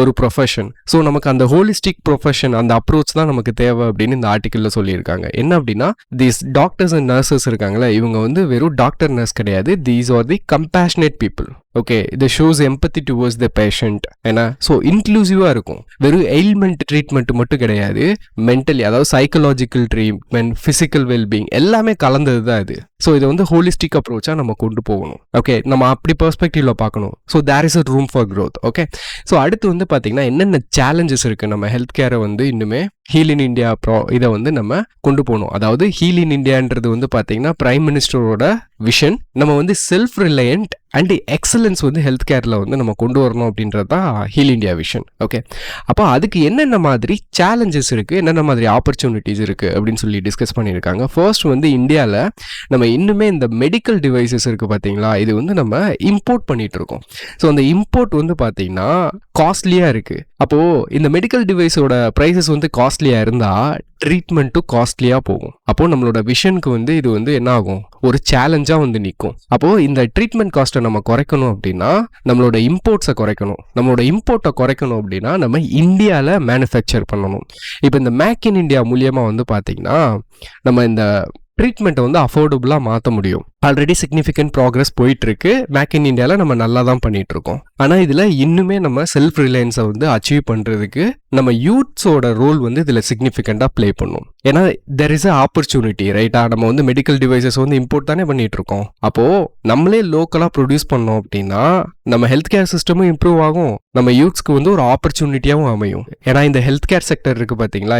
ஒரு ப்ரொஃபஷன். ஸோ நமக்கு அந்த ஹோலிஸ்டிக் ப்ரொஃபஷன் அந்த அப்ரோச் தான் நமக்கு தேவை அப்படின்னு இந்த ஆர்டிக்கலில் சொல்லியிருக்காங்க. என்ன அப்படின்னா தீஸ் டாக்டர்ஸ் அண்ட் நர்சஸ் இருக்காங்களே, இவங்க வந்து வெறும் டாக்டர் நர்ஸ் கிடையாது, these are the compassionate people. Okay, இது shows empathy towards the patient. ஏன்னா ஸோ இன்க்ளூசிவாக இருக்கும். வெறும் எயில்மெண்ட் ட்ரீட்மெண்ட் மட்டும் கிடையாது, மென்டலி அதாவது சைக்கலாஜிக்கல் ட்ரீட்மெண்ட், ஃபிசிக்கல் வெல்பீயிங் எல்லாமே கலந்தது தான் இது. ஸோ இதை வந்து ஹோலிஸ்டிக் அப்ரோச்சாக நம்ம கொண்டு போகணும். ஓகே, நம்ம அப்படி பெர்ஸ்பெக்டிவ்ல பார்க்கணும். So there is a room for growth. Okay, so அடுத்து வந்து பார்த்தீங்கன்னா என்னென்ன சேலஞ்சஸ் இருக்குது நம்ம ஹெல்த் கேரை வந்து இன்னுமே ஹீல் இன் இந்தியா இதை வந்து நம்ம கொண்டு போகணும். அதாவது ஹீல் இன் இந்தியான்றது வந்து பார்த்தீங்கன்னா பிரைம் மினிஸ்டரோட விஷன். நம்ம வந்து செல்ஃப் ரிலையன்ட் அண்ட் எக்ஸலன்ஸ் வந்து ஹெல்த் கேரில் வந்து நம்ம கொண்டு வரணும் அப்படின்றது தான் ஹீல் இந்தியா விஷன். ஓகே, அப்போ அதுக்கு என்னென்ன மாதிரி சேலஞ்சஸ் இருக்குது, என்னென்ன மாதிரி ஆப்பர்ச்சுனிட்டிஸ் இருக்குது அப்படின்னு சொல்லி டிஸ்கஸ் பண்ணியிருக்காங்க. ஃபர்ஸ்ட் வந்து இந்தியாவில் நம்ம இன்னுமே இந்த மெடிக்கல் டிவைசஸ் இருக்குது பார்த்தீங்களா, இது வந்து நம்ம இம்போர்ட் பண்ணிட்டு இருக்கோம். ஸோ அந்த இம்போர்ட் வந்து பார்த்தீங்கன்னா காஸ்ட்லியாக இருக்குது. அப்போது இந்த மெடிக்கல் டிவைஸோட ப்ரைஸஸ் வந்து காஸ்ட்லியாக இருந்தால் ட்ரீட்மெண்ட்டும் காஸ்ட்லியாக போகும். அப்போது நம்மளோட விஷனுக்கு வந்து இது வந்து என்ன ஆகும், ஒரு சேலஞ்சாக வந்து நிற்கும். அப்போது இந்த ட்ரீட்மெண்ட் காஸ்ட்டை நம்ம குறைக்கணும் அப்படின்னா நம்மளோட இம்போர்ட்ஸை குறைக்கணும். நம்மளோட இம்போர்ட்டை குறைக்கணும் அப்படின்னா நம்ம இந்தியாவில் மேனுஃபேக்சர் பண்ணணும். இப்போ இந்த மேக் இன் இந்தியா மூலியமாக வந்து பார்த்தீங்கன்னா நம்ம இந்த ட்ரீட்மெண்ட்டை வந்து அஃபோர்டபுளாக மாற்ற முடியும். ஆல்ரெடி சிக்னிஃபிகண்ட் ப்ராக்ரஸ் போயிட்டுருக்கு. மேக் இன் இந்தியாவில் நம்ம நல்லா தான் பண்ணிகிட்ருக்கோம். ஆனால் இதில் இன்னுமே நம்ம செல்ஃப் ரிலையன்ஸை வந்து அச்சீவ் பண்ணுறதுக்கு நம்ம யூத்ஸோட ரோல் வந்து இதில் சிக்னிஃபிகண்ட்டாக ப்ளே பண்ணும். ஏன்னா தெர் இஸ் அ ஆப்பர்ச்சுனிட்டி ரைட்டா. நம்ம வந்து மெடிக்கல் டிவைசஸ் வந்து இம்போர்ட் தானே பண்ணிகிட்ருக்கோம். அப்போது நம்மளே லோக்கலாக ப்ரொடியூஸ் பண்ணோம் அப்படின்னா நம்ம ஹெல்த் கேர் சிஸ்டமும் இம்ப்ரூவ் ஆகும், நம்ம யூத்ஸ்க்கு வந்து ஒரு ஆப்பர்ச்சுனிட்டியாகவும் அமையும். ஏன்னா இந்த ஹெல்த் கேர் செக்டர் இருக்குது பார்த்தீங்களா,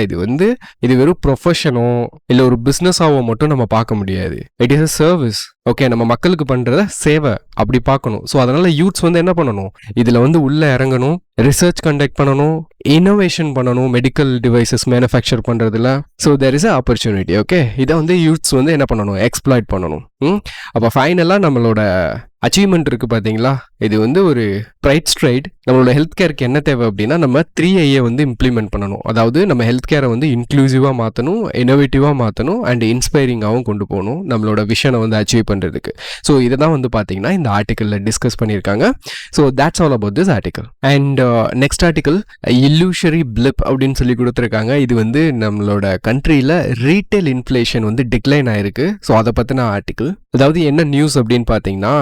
இது வெறும் ப்ரொஃபஷனோ இல்லை ஒரு பிஸ்னஸாவோ மட்டும் நம்ம பார்க்க முடியாது. It is a service. Okay, நம்ம மக்களுக்கு பண்ணுறத சேவை அப்படி பார்க்கணும். ஸோ அதனால் யூத்ஸ் வந்து என்ன பண்ணணும், இதில் வந்து உள்ளே இறங்கணும், ரிசர்ச் கண்டக்ட் பண்ணணும், இன்னோவேஷன் பண்ணணும் மெடிக்கல் டிவைசஸ் மேனுஃபேக்சர் பண்ணுறதுல. So there is a opportunity. Okay, இதை வந்து யூத்ஸ் வந்து என்ன பண்ணணும், எக்ஸ்ப்ளாய்ட் பண்ணணும். அப்போ ஃபைனலாக நம்மளோட அச்சீவ்மெண்ட் இருக்குது பார்த்தீங்களா, இது வந்து ஒரு ப்ரைட் ஸ்ட்ரைட். நம்மளோட ஹெல்த் கேருக்கு என்ன தேவை அப்படின்னா நம்ம 3Iயை வந்து இம்ப்ளிமெண்ட் பண்ணணும். அதாவது நம்ம ஹெல்த் கேரை வந்து இன்க்ளூசிவாக மாற்றணும், இன்னோவேட்டிவாக மாற்றணும் அண்ட் இன்ஸ்பைரிங்காகவும் கொண்டு போகணும் நம்மளோட விஷனை வந்து அச்சீவ் பண்ணுறதுக்கு. ஸோ இதை தான் வந்து பார்த்தீங்கன்னா இந்த ஆர்டிக்கலில் டிஸ்கஸ் பண்ணியிருக்காங்க. So that's all about this article. And next article illusory blip அப்படின்னு சொல்லி கொடுத்துருக்காங்க. இது வந்து நம்மளோட கண்ட்ரியில் ரீட்டைல் இன்ஃப்ளேஷன் வந்து டிக்ளைன் ஆயிருக்கு. ஸோ அதை பற்றின ஆர்டிக்கல். அதாவது என்ன நியூஸ் அப்படின்னு பார்த்தீங்கன்னா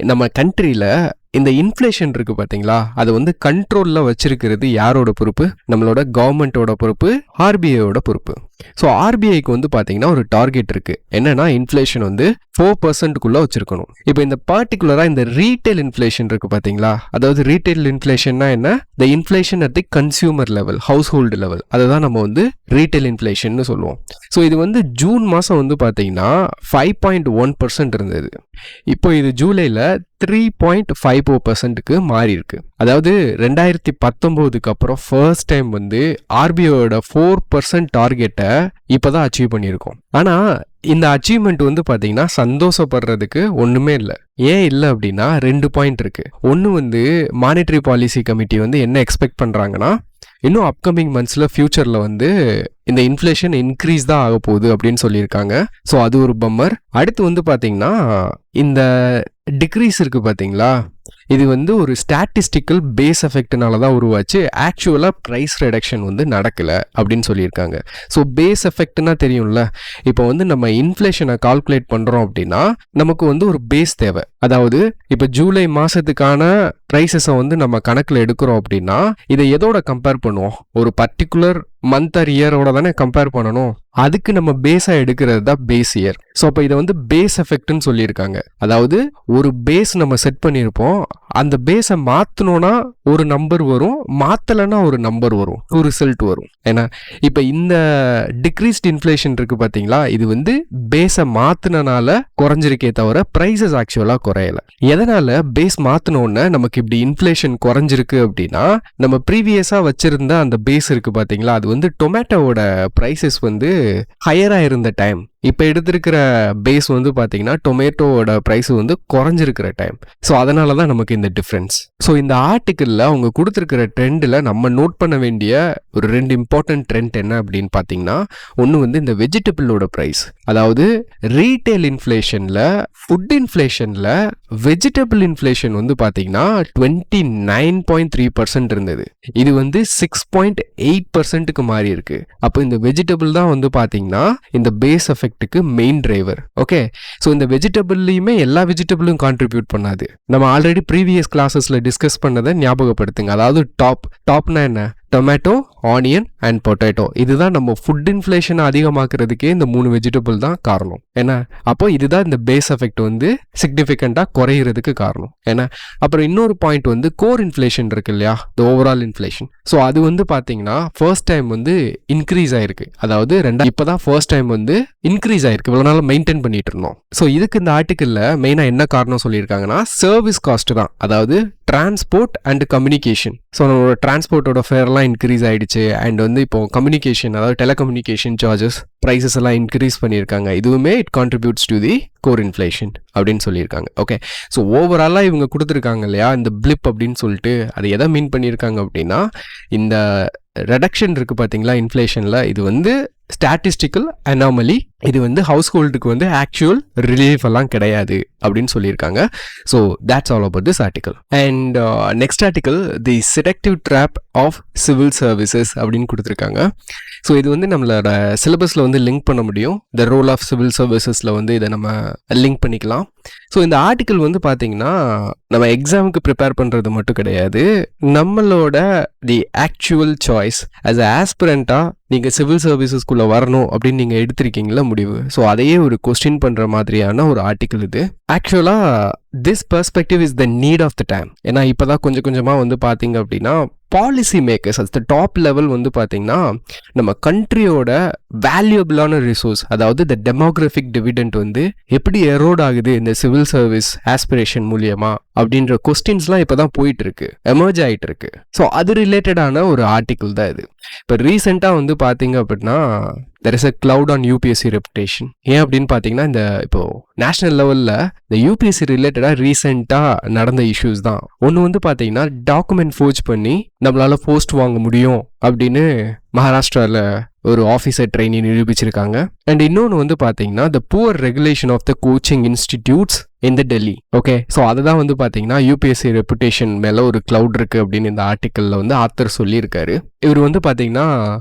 நம்ம கண்ட்ரியில் இந்த இன்ஃப்ளேஷன் இருக்குது பார்த்தீங்களா, அது வந்து கண்ட்ரோலில் வச்சிருக்கிறது யாரோட பொறுப்பு, நம்மளோட கவர்மெண்ட்டோட பொறுப்பு, ஆர்பிஐயோட பொறுப்பு. ஸோ ஆர்பிஐக்கு வந்து பார்த்தீங்கன்னா ஒரு டார்கெட் இருக்குது, என்னன்னா இன்ஃப்ளேஷன் வந்து 4%க்குள்ளே வச்சுருக்கணும். இப்போ இந்த பர்டிகுலராக இந்த ரீட்டைல் இன்ஃப்ளேஷன் இருக்குது பார்த்தீங்களா, அதாவது ரீட்டைல் இன்ஃப்ளேஷன்னா என்ன, the inflation at the consumer level, house hold level, அதை தான் நம்ம வந்து ரீட்டைல் இன்ஃப்ளேஷன் சொல்லுவோம். ஸோ இது வந்து ஜூன் மாதம் வந்து பார்த்தீங்கன்னா 5.1% இருந்தது. இப்போ இது ஜூலையில் 3.54%க்கு மாறி இருக்கு. அதாவது 2019க்கு அப்புறம் ஃபர்ஸ்ட் டைம் வந்து ஆர்பிஐயோட 4% டார்கெட்டை இப்போதான் அச்சீவ் பண்ணியிருக்கோம். ஆனால் இந்த அச்சீவ்மெண்ட் வந்து பார்த்தீங்கன்னா சந்தோஷப்படுறதுக்கு ஒன்றுமே இல்லை. ஏன் இல்லை அப்படின்னா 2 பாயிண்ட் இருக்கு. ஒன்று வந்து மானிட்டரி பாலிசி கமிட்டி வந்து என்ன எக்ஸ்பெக்ட் பண்ணுறாங்கன்னா, இன்னும் அப்கமிங் மந்த்ஸில் ஃபியூச்சரில் வந்து இந்த இன்ஃப்ளேஷன் இன்க்ரீஸ் தான் ஆக போகுது அப்படின்னு சொல்லியிருக்காங்க. ஸோ அது ஒரு பம்மர். அடுத்து வந்து பார்த்தீங்கன்னா இந்த டிக்ரீஸ் இருக்கு பார்த்தீங்களா, இது வந்து ஒரு ஸ்டாட்டிஸ்டிக்கல் பேஸ் எஃபெக்ட்னால தான் உருவாச்சு, ஆக்சுவலாக ப்ரைஸ் ரெடக்ஷன் வந்து நடக்கலை அப்படின்னு சொல்லியிருக்காங்க. ஸோ பேஸ் எஃபெக்ட்னா தெரியும்ல, இப்போ வந்து நம்ம இன்ஃப்ளேஷனை கால்குலேட் பண்ணுறோம் அப்படின்னா நமக்கு வந்து ஒரு பேஸ் தேவை. அதாவது இப்போ ஜூலை மாதத்துக்கான ப்ரைஸஸை வந்து நம்ம கணக்கில் எடுக்கிறோம் அப்படின்னா இதை எதோட கம்பேர் பண்ணுவோம், ஒரு பர்டிகுலர் மந்த் ஆர் இயரோட தானே கம்பேர் பண்ணணும். அதுக்கு நம்ம பேஸாக எடுக்கிறது தான் பேஸ் இயர். ஸோ அப்போ இதை வந்து பேஸ் எஃபெக்ட்னு சொல்லியிருக்காங்க. அதாவது ஒரு பேஸ் நம்ம செட் பண்ணியிருப்போம், அந்த பேஸை மாற்றினோன்னா ஒரு நம்பர் வரும், மாற்றலைன்னா ஒரு நம்பர் வரும், ஒரு ரிசல்ட் வரும். ஏன்னா இப்போ இந்த டிக்ரீஸ்ட் இன்ஃப்ளேஷன் இருக்குது பார்த்தீங்களா, இது வந்து பேஸை மாற்றினால குறைஞ்சிருக்கே தவிர ப்ரைஸஸ் ஆக்சுவலாக குறையலை. எதனால் பேஸ் மாற்றினோன்னே நமக்கு இப்படி இன்ஃப்ளேஷன் குறைஞ்சிருக்கு அப்படின்னா, நம்ம ப்ரீவியஸாக வச்சுருந்த அந்த பேஸ் இருக்குது பார்த்தீங்களா, அது வந்து டொமேட்டோவோட ப்ரைஸஸ் வந்து ஹையராக இருந்த டைம். இப்போ எடுத்திருக்கிற பேஸ் வந்து பார்த்தீங்கன்னா டொமேட்டோவோட ப்ரைஸ் வந்து குறைஞ்சிருக்கிற டைம். ஸோ அதனால தான் நமக்கு இந்த டிஃப்ரென்ஸ். ஸோ இந்த ஆர்டிக்கிளில் அவங்க கொடுத்துருக்கிற ட்ரெண்டில் நம்ம நோட் பண்ண வேண்டிய ஒரு 2 இம்பார்ட்டன்ட் ட்ரெண்ட் என்ன அப்படின்னு பார்த்தீங்கன்னா, ஒன்று வந்து இந்த வெஜிடபிளோட ப்ரைஸ். அதாவது ரீட்டைல் இன்ஃப்ளேஷனில், ஃபுட் இன்ஃப்ளேஷனில் வெஜிடபிள் இன்ஃப்ளேஷன் வந்து பார்த்தீங்கன்னா 29.3% இருந்தது. இது வந்து 6.8%க்கு மாறி இருக்கு. அப்போ இந்த வெஜிடபிள் தான் வந்து பார்த்தீங்கன்னா இந்த base effect main driver. Okay, so இந்த வெஜிடபிள்லையுமே எல்லா வெஜிடபிளும் கான்ட்ரிபியூட் பண்ணாது. நம்ம ஆல்ரெடி ப்ரீவியஸ் கிளாஸஸ்ல டிஸ்கஸ் பண்ணதை ஞாபகப்படுத்துங்க. அதாவது டாப்னா என்ன, டொமேட்டோ, ஆனியன் அண்ட் பொட்டேட்டோ. இதுதான் நம்ம ஃபுட் இன்ஃப்ளேஷனை அதிகமாக்குறதுக்கே இந்த 3 வெஜிடபிள் தான் காரணம். ஏன்னா அப்போ இதுதான் இந்த பேஸ் எஃபெக்ட் வந்து சிக்னிஃபிகண்டாக குறையிறதுக்கு காரணம். ஏன்னா அப்புறம் இன்னொரு பாயிண்ட் வந்து கோர் இன்ஃப்ளேஷன் இருக்கு இல்லையா, த ஓவரால் இன்ஃப்ளேஷன். ஸோ அது வந்து பார்த்தீங்கன்னா ஃபர்ஸ்ட் டைம் வந்து இன்க்ரீஸ் ஆயிருக்கு. அதாவது இப்போதான் ஃபர்ஸ்ட் டைம் வந்து இன்க்ரீஸ் ஆயிருக்கு. இவ்வளோ நாள் மெயின்டைன் பண்ணிட்டு இருந்தோம். ஸோ இதுக்கு இந்த ஆர்டிக்கிளில் மெயினாக என்ன காரணம் சொல்லியிருக்காங்கன்னா, சர்வீஸ் காஸ்ட் தான். அதாவது டிரான்ஸ்போர்ட் அண்ட் கம்யூனிகேஷன். ஸோ நம்மளோட டிரான்ஸ்போர்ட்டோட ஃபேர்லாம் இன்க்ரீஸ் ஆகிடுச்சு. அண்ட் வந்து இப்போ கம்யூனிகேஷன், அதாவது டெலிகம்யூனிகேஷன் சார்ஜஸ், ப்ரைஸஸ் எல்லாம் இன்க்ரீஸ் பண்ணியிருக்காங்க. இதுவுமே it contributes to the core inflation அப்படின்னு சொல்லியிருக்காங்க. ஓகே, ஸோ ஓவராலாக இவங்க கொடுத்துருக்காங்க இல்லையா இந்த பிளிப் அப்படின்னு சொல்லிட்டு, அது எதை மீன் பண்ணியிருக்காங்க அப்படின்னா, இந்த ரெடக்ஷன் இருக்குது பார்த்தீங்களா இன்ஃப்ளேஷனில், இது வந்து ஸ்டாட்டிஸ்டிக்கல் அனாமலி. இது வந்து ஹவுஸ் ஹோல்டுக்கு வந்து ஆக்சுவல் ரிலீஃப் எல்லாம் கிடையாது அப்படின்னு சொல்லியிருக்காங்க. So that's all about this article. And next article, the seductive trap of civil services அப்படின்னு கொடுத்துருக்காங்க. ஸோ இது வந்து நம்மளோட சிலபஸில் வந்து லிங்க் பண்ண முடியும். த ரோல் ஆஃப் சிவில் சர்வீசஸில் வந்து இதை நம்ம லிங்க் பண்ணிக்கலாம். ஸோ இந்த ஆர்டிக்கல் வந்து பார்த்தீங்கன்னா நம்ம எக்ஸாமுக்கு ப்ரிப்பேர் பண்ணுறது மட்டும் கிடையாது, நம்மளோட the actual choice as a ஆஸ்பிரண்ட்டாக நீங்கள் சிவில் சர்வீசஸ்குள்ளே வரணும் அப்படின்னு நீங்கள் எடுத்திருக்கீங்களா முடிவு. ஸோ அதையே ஒரு கொஸ்டின் பண்ணுற மாதிரியான ஒரு ஆர்டிக்கல் இது. ஆக்சுவலாக this perspective is the need of the time. ஏன்னா இப்போ தான் கொஞ்சம் கொஞ்சமாக வந்து பார்த்தீங்க அப்படின்னா policy makers at the top level வந்து பார்த்தீங்கன்னா நம்ம கண்ட்ரியோட வேல்யூபிளான ரிசோர்ஸ், அதாவது த டெமோக்ராஃபிக் டிவிடெண்ட் வந்து எப்படி எரோட் ஆகுது இந்த சிவில் சர்வீஸ் ஆஸ்பிரேஷன் மூலியமா அப்படின்ற கொஸ்டின்ஸ்லாம் இப்போ தான் போயிட்டு இருக்கு, எமர்ஜ் ஆகிட்டு இருக்கு. ஸோ அது ரிலேட்டடான ஒரு ஆர்டிக்கிள் தான் இது. இப்போ ரீசெண்டாக வந்து பார்த்தீங்க அப்படின்னா there is a cloud on UPSC reputation. ஏன் அப்படின்னு பார்த்தீங்கன்னா இந்த இப்போ நேஷனல் லெவலில் இந்த யூபிஎஸ்சி ரிலேட்டடாக ரீசெண்டாக நடந்த இஷ்யூஸ் தான். ஒன்று வந்து பார்த்தீங்கன்னா டாக்குமெண்ட் ஃபோர்ஜ் பண்ணி நம்மளால் போஸ்ட் வாங்க முடியும் அப்படின்னு மகாராஷ்டிராவில் ஒரு ஆஃபீஸர் ட்ரெயினி நிரூபிச்சிருக்காங்க. அண்ட் இன்னொன்று வந்து பார்த்தீங்கன்னா the poor regulation of the coaching institutes இந்த டெல்லி. ஓகே, ஸோ அதுதான் வந்து பார்த்தீங்கன்னா யூபிஎஸ்சி ரெப்புடேஷன் மேலே ஒரு கிளவுட் இருக்குது அப்படின்னு இந்த ஆர்டிக்கலில் வந்து ஆத்தர் சொல்லியிருக்காரு. இவர் வந்து பார்த்தீங்கன்னா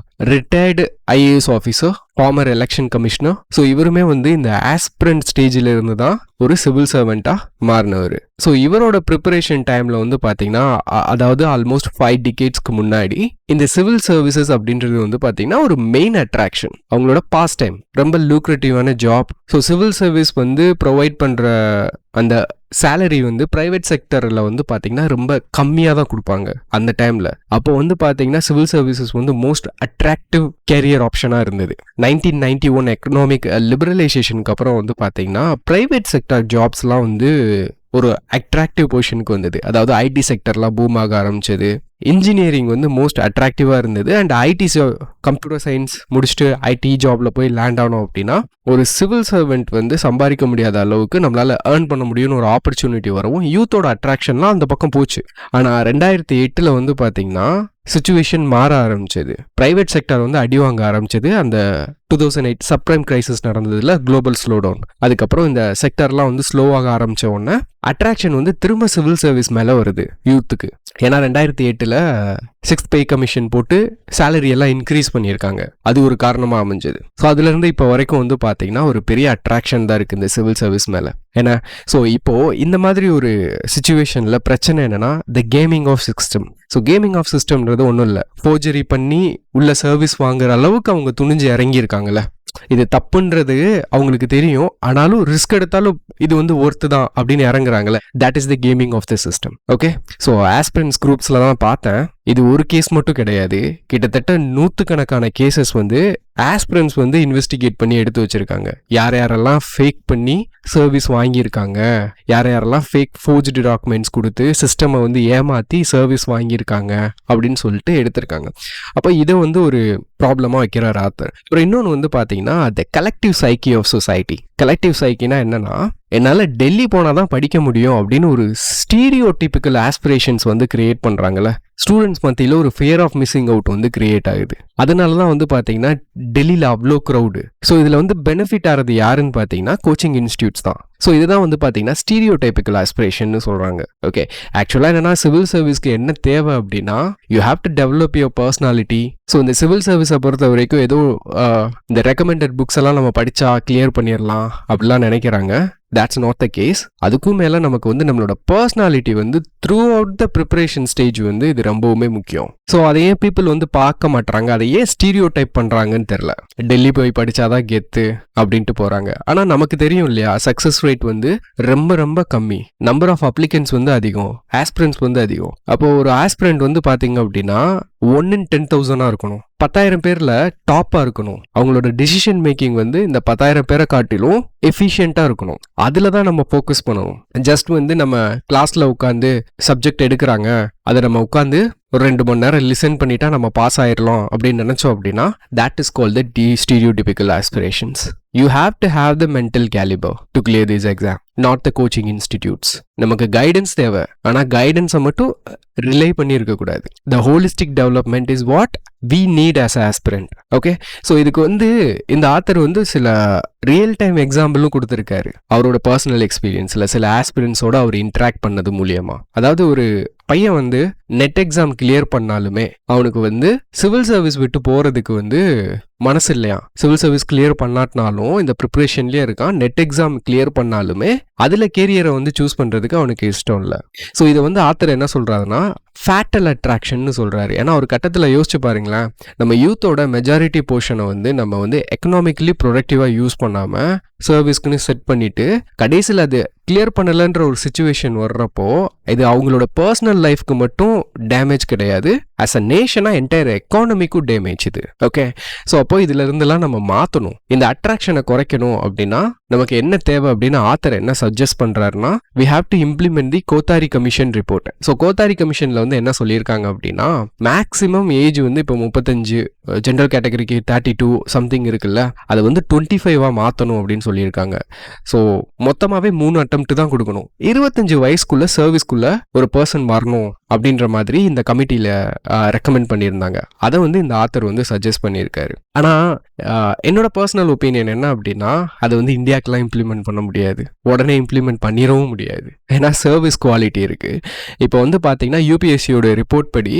retired IAS officer former election commissioner. So இவருமே வந்து இந்த ஆஸ்பிரண்ட் ஸ்டேஜில் இருந்து தான் ஒரு சிவில் சர்வெண்ட்டாக மாறினவர். ஸோ இவரோட ப்ரிப்பரேஷன் டைமில் வந்து பார்த்தீங்கன்னா அதாவது ஆல்மோஸ்ட் 5 டிகேட்ஸ்க்கு முன்னாடி இந்த சிவில் சர்வீசஸ் அப்படின்றது வந்து பார்த்தீங்கன்னா ஒரு மெயின் அட்ராக்ஷன், அவங்களோட பாஸ் டைம், ரொம்ப லூக்ரேட்டிவான ஜாப். ஸோ சிவில் சர்வீஸ் வந்து ப்ரொவைட் பண்ணுற அந்த சேலரி வந்து பிரைவேட் செக்டரில் வந்து பார்த்தீங்கன்னா ரொம்ப கம்மியாக தான் கொடுப்பாங்க அந்த டைமில். அப்போ வந்து பார்த்தீங்கன்னா சிவில் சர்வீசஸ் வந்து மோஸ்ட் அட்ராக்டிவ் கேரியர் ஆப்ஷனாக இருந்தது. 1991 எக்கனாமிக் லிபரலைசேஷனுக்கு அப்புறம் வந்து பார்த்தீங்கன்னா பிரைவேட் செக்டர் ஜாப்ஸ்லாம் வந்து ஒரு அட்ராக்டிவ் பொசிஷனுக்கு வந்தது. அதாவது ஐடி செக்டர்லாம் பூம் ஆக ஆரம்பிச்சது. இன்ஜினியரிங் வந்து மோஸ்ட் அட்ராக்டிவாக இருந்தது. அண்ட் ஐடி கம்ப்யூட்டர் சயின்ஸ் முடிச்சுட்டு ஐடி ஜாபில் போய் லேண்ட் ஆனோம் அப்படின்னா ஒரு சிவில் சர்வெண்ட் வந்து சம்பாதிக்க முடியாத அளவுக்கு நம்மளால் ஏர்ன் பண்ண முடியும்னு ஒரு ஆப்பர்ச்சுனிட்டி வரவும் யூத்தோட அட்ராக்ஷன்லாம் அந்த பக்கம் போச்சு. ஆனால் 2008 வந்து பார்த்தீங்கன்னா சிச்சுவேஷன் மாற ஆரம்பிச்சது. பிரைவேட் செக்டர் வந்து அடி வாங்க ஆரம்பிச்சது. அந்த 2008 சப்ரைம் கிரைசிஸ் நடந்ததுல குளோபல் ஸ்லோ டவுன், அதுக்கப்புறம் இந்த செக்டர்லாம் வந்து ஸ்லோவாக ஆரம்பிச்ச உடனே அட்ராக்ஷன் வந்து திரும்ப சிவில் சர்வீஸ் மேலே வருது யூத்துக்கு. ஏன்னா 2008 6th பே கமிஷன் போட்டு சேலரி எல்லாம் இன்க்ரீஸ் பண்ணியிருக்காங்க. அது ஒரு காரணமாக அமைஞ்சது. ஸோ அதுலேருந்து இப்போ வரைக்கும் வந்து பார்த்தீங்கன்னா ஒரு பெரிய அட்ராக்ஷன் தான் இருக்குது இந்த சிவில் சர்வீஸ் மேலே. ஏன்னா ஸோ இப்போது இந்த மாதிரி ஒரு சுச்சுவேஷனில் பிரச்சனை என்னென்னா the gaming of system. So gaming of சிஸ்டம்ன்றது ஒன்றும் இல்லை, ஃபோர்ஜரி பண்ணி உள்ள சர்வீஸ் வாங்குற அளவுக்கு அவங்க துணிஞ்சு இறங்கியிருக்காங்கல்ல. இது தப்புன்றது அவங்களுக்கு தெரியும், ஆனாலும் ரிஸ்க் எடுத்தாலும் இது வந்து ஒர்த்து தான் அப்படின்னு இறங்குறாங்கல்ல. That is the gaming of the system. Okay, so aspirants குரூப்ஸில் தான் பார்த்தேன், இது ஒரு கேஸ் மட்டும் கிடையாது, கிட்டத்தட்ட 100கணக்கான கேசஸ் வந்து ஆஸ்பிரன்ஸ் வந்து இன்வெஸ்டிகேட் பண்ணி எடுத்து வச்சிருக்காங்க. யார் யாரெல்லாம் ஃபேக் பண்ணி சர்வீஸ் வாங்கியிருக்காங்க, யார் யாரெல்லாம் ஃபேக் ஃபோர்ஜ்டு டாக்குமெண்ட்ஸ் கொடுத்து சிஸ்டமை வந்து ஏமாற்றி சர்வீஸ் வாங்கியிருக்காங்க அப்படின்னு சொல்லிட்டு எடுத்திருக்காங்க. அப்போ இதை வந்து ஒரு ப்ராப்ளமாக வைக்கிறார் ஆத்தர். அப்புறம் இன்னொன்று வந்து பார்த்தீங்கன்னா the collective psyche of society. Collective சைக்கினா என்னன்னா, என்னால் டெல்லி போனால் தான் படிக்க முடியும் அப்படின்னு ஒரு ஸ்டீரியோடிபிக்கல் ஆஸ்பிரேஷன்ஸ் வந்து கிரியேட் பண்ணுறாங்கல்ல. ஸ்டூடெண்ட்ஸ் மத்தியில் ஒரு ஃபியர் ஆஃப் மிஸ்ஸிங் அவுட் வந்து கிரியேட் ஆகுது. அதனால தான் வந்து பார்த்தீங்கன்னா டெல்லியில் அவ்வளோ க்ரௌடு. ஸோ இதில் வந்து பெனிஃபிட் ஆகிறது யாருன்னு பார்த்தீங்கன்னா கோச்சிங் இன்ஸ்டியூட்ஸ் தான். ஸோ இதுதான் வந்து பார்த்தீங்கன்னா ஸ்டீரியோடைபிக்கல் ஆஸ்பிரேஷன் சொல்கிறாங்க. ஓகே, ஆக்சுவலாக என்னன்னா சிவில் சர்வீஸ்க்கு என்ன தேவை அப்படின்னா you have to develop your personality. So இந்த சிவில் சர்வீஸை பொறுத்த வரைக்கும் ஏதோ இந்த ரெக்கமெண்டட் புக்ஸ் எல்லாம் நம்ம படித்தா கிளியர் பண்ணிடலாம் அப்படிலாம் நினைக்கிறாங்க. that's not the case. அதுக்கும் மேலே நமக்கு வந்து நம்மளோட பர்சனாலிட்டி வந்து through out the preparation stage வந்து இது ரொம்பவுமே முக்கியம். ஸோ அதையே பீப்புள் வந்து பார்க்க மாட்டாங்க, அதையே ஸ்டீரியோ டைப் பண்ணுறாங்கன்னு தெரில. டெல்லி போய் படித்தாதான் கெத்து அப்படின்ட்டு போகிறாங்க. ஆனால் நமக்கு தெரியும் இல்லையா, சக்ஸஸ் ரேட் வந்து ரொம்ப ரொம்ப கம்மி, நம்பர் ஆஃப் அப்ளிகன்ஸ் வந்து அதிகம், ஆஸ்பிரன்ஸ் வந்து அதிகம். அப்போ ஒரு ஆஸ்பிரண்ட் வந்து பார்த்தீங்க அப்படின்னா 1 in 10,000 இருக்கணும், 10,000 பேர்ல டாப்பா இருக்கணும். அவங்களோட டிசிஷன் மேக்கிங் வந்து இந்த 10,000 பேரை காட்டிலும் எஃபிஷியண்டா இருக்கணும். அதுல தான் நம்ம ஃபோக்கஸ் பண்ணணும். ஜஸ்ட் வந்து நம்ம கிளாஸ்ல உட்காந்து சப்ஜெக்ட் எடுக்கிறாங்க, அதை நம்ம உட்காந்து ஒரு 2 மணி நேரம் லிசன் பண்ணிட்டா நம்ம பாஸ் ஆயிடலாம் அப்படின்னு நினைச்சோம் அப்படின்னா that is called the stereotypical aspirations. You have to have the mental caliber to clear this exam, not the coaching institutes. நமக்கு கைடன்ஸ் தேவை, ஆனால் கைடன்ஸை மட்டும் ரிலே பண்ணி இருக்கக்கூடாது. The holistic development is what we need as an aspirant. Okay, so இதுக்கு வந்து இந்த author வந்து சில ரியல் டைம் எக்ஸாம்பிளும் கொடுத்துருக்காரு அவரோட பர்சனல் எக்ஸ்பீரியன்ஸில் சில ஆஸ்பிரன்ஸோட அவர் இன்ட்ராக்ட் பண்ணது மூலியமா. அதாவது ஒரு பையன் வந்து நெட் எக்ஸாம் கிளியர் பண்ணாலுமே அவனுக்கு வந்து சிவில் சர்வீஸ் விட்டு போகிறதுக்கு வந்து மனசு இல்லையா. சிவில் சர்வீஸ் கிளியர் பண்ணாட்டினாலும் இந்த ப்ரிப்ரேஷன்லேயே இருக்கான். நெட் எக்ஸாம் கிளியர் பண்ணாலுமே அதில் கேரியரை வந்து சூஸ் பண்ணுறதுக்கு அவனுக்கு இஷ்டம் இல்லை. ஸோ இதை வந்து ஆத்தர் என்ன சொல்கிறாருன்னா ஃபேட்டல் அட்ராக்ஷன் சொல்கிறாரு. ஏன்னா ஒரு கட்டத்தில் யோசிச்சு பாருங்களேன், நம்ம யூத்தோட மெஜாரிட்டி போர்ஷனை வந்து நம்ம வந்து எக்கனாமிக்கலி ப்ரொடக்டிவாக யூஸ் பண்ணாமல் சர்வீஸ்க்குன்னு செட் பண்ணிட்டு கடைசியில் அது கிளியர் பண்ணலைன்ற ஒரு சுச்சுவேஷன் வர்றப்போ இது அவங்களோட பர்சனல் லைஃப்க்கு மட்டும் டேமேஜ் கிடையாது, ஆஸ் அ நேஷனாக என்டையர் எக்கானமிக்கும் டேமேஜ் இது. ஓகே, ஸோ அப்போ இதுல இருந்தெல்லாம் நம்ம மாற்றணும். இந்த அட்ராக்ஷனை குறைக்கணும் அப்படின்னா நமக்கு என்ன தேவை அப்படின்னு ஆத்தர் என்ன சஜஸ்ட் பண்ணுறாருன்னா we have to implement the Kothari commission report. So Kothari கமிஷனில் வந்து என்ன சொல்லியிருக்காங்க அப்படின்னா மேக்ஸிமம் ஏஜ் வந்து இப்போ 35, ஜென்ரல் கேட்டகரிக்கு 32 சம்திங் இருக்குல்ல, அதை வந்து 25 மாற்றணும் அப்படின்னு சொல்லியிருக்காங்க. ஸோ மொத்தமாகவே 3 அட்டெம்ப்ட் தான் கொடுக்கணும். 25 வயசுக்குள்ள சர்வீஸ்க்குள்ள ஒரு பர்சன் வரணும் அப்படின்ற மாதிரி இந்த கமிட்டியில் ரெக்கமெண்ட் பண்ணியிருந்தாங்க. அதை வந்து இந்த ஆத்தர் வந்து சஜஸ்ட் பண்ணியிருக்காரு. ஆனால் என்னோட பர்சனல் ஒப்பீனியன் என்ன அப்படின்னா, அதை வந்து இந்தியாக்கெலாம் இம்ப்ளிமெண்ட் பண்ண முடியாது, உடனே இம்ப்ளிமெண்ட் பண்ணிடவும் முடியாது. ஏன்னா சர்வீஸ் குவாலிட்டி இருக்குது. இப்போ வந்து பார்த்தீங்கன்னா யூபிஎஸ்சியோட ரிப்போர்ட் படி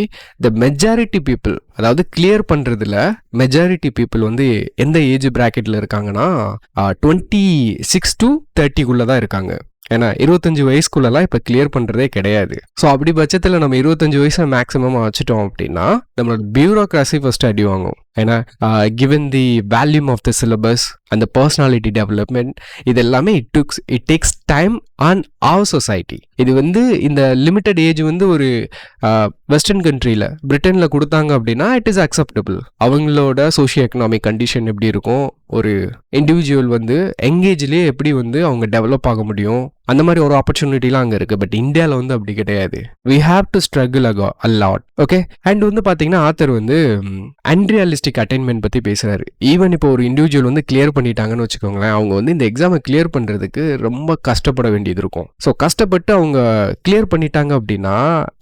த மெஜாரிட்டி பீப்புள், அதாவது கிளியர் பண்ணுறதுல மெஜாரிட்டி பீப்புள் வந்து எந்த ஏஜ் ப்ராக்கெட்டில் இருக்காங்கன்னா 26 to 30 தான் இருக்காங்க. ஏன்னா 25 வயசுக்குள்ளலாம் இப்போ கிளியர் பண்ணுறதே கிடையாது. ஸோ அப்படி பட்சத்தில் நம்ம 25 வயசை மேக்ஸிமம் வச்சுட்டோம் அப்படின்னா நம்மளோட பியூரோக்ராசி ஃபர்ஸ்ட் அடி வாங்கும். ஏன்னா given the volume of the syllabus அந்த பர்சனாலிட்டி டெவலப்மெண்ட் இது எல்லாமே it takes time on our society. இது வந்து இந்த லிமிட்டட் ஏஜ் வந்து ஒரு வெஸ்டர்ன் கண்ட்ரியில் பிரிட்டனில் கொடுத்தாங்க அப்படின்னா இட் இஸ் அக்செப்டபிள். அவங்களோட சோஷியோ எக்கனாமிக் கண்டிஷன் எப்படி இருக்கும், ஒரு இண்டிவிஜுவல் வந்து எங்கேஜ்லேயே எப்படி வந்து அவங்க டெவலப் ஆக முடியும், அந்த மாதிரி ஒரு ஆப்பர்ச்சுனிட்டிலாம் அங்கே இருக்குது. பட் இந்தியாவில் வந்து அப்படி கிடையாது. We have to struggle a lot. Okay. And வந்து பார்த்தீங்கன்னா ஆத்தர் வந்து அன்ரியலிஸ்டிக் அட்டைன்மெண்ட் பற்றி பேசுகிறாரு. ஈவன் இப்போ ஒரு இண்டிவிஜுவல் வந்து கிளியர் பண்ணிட்டாங்கன்னு வச்சுக்கோங்களேன், அவங்க வந்து இந்த எக்ஸாமை கிளியர் பண்ணுறதுக்கு ரொம்ப கஷ்டப்பட வேண்டியது இருக்கும். ஸோ கஷ்டப்பட்டு அவங்க கிளியர் பண்ணிட்டாங்க அப்படின்னா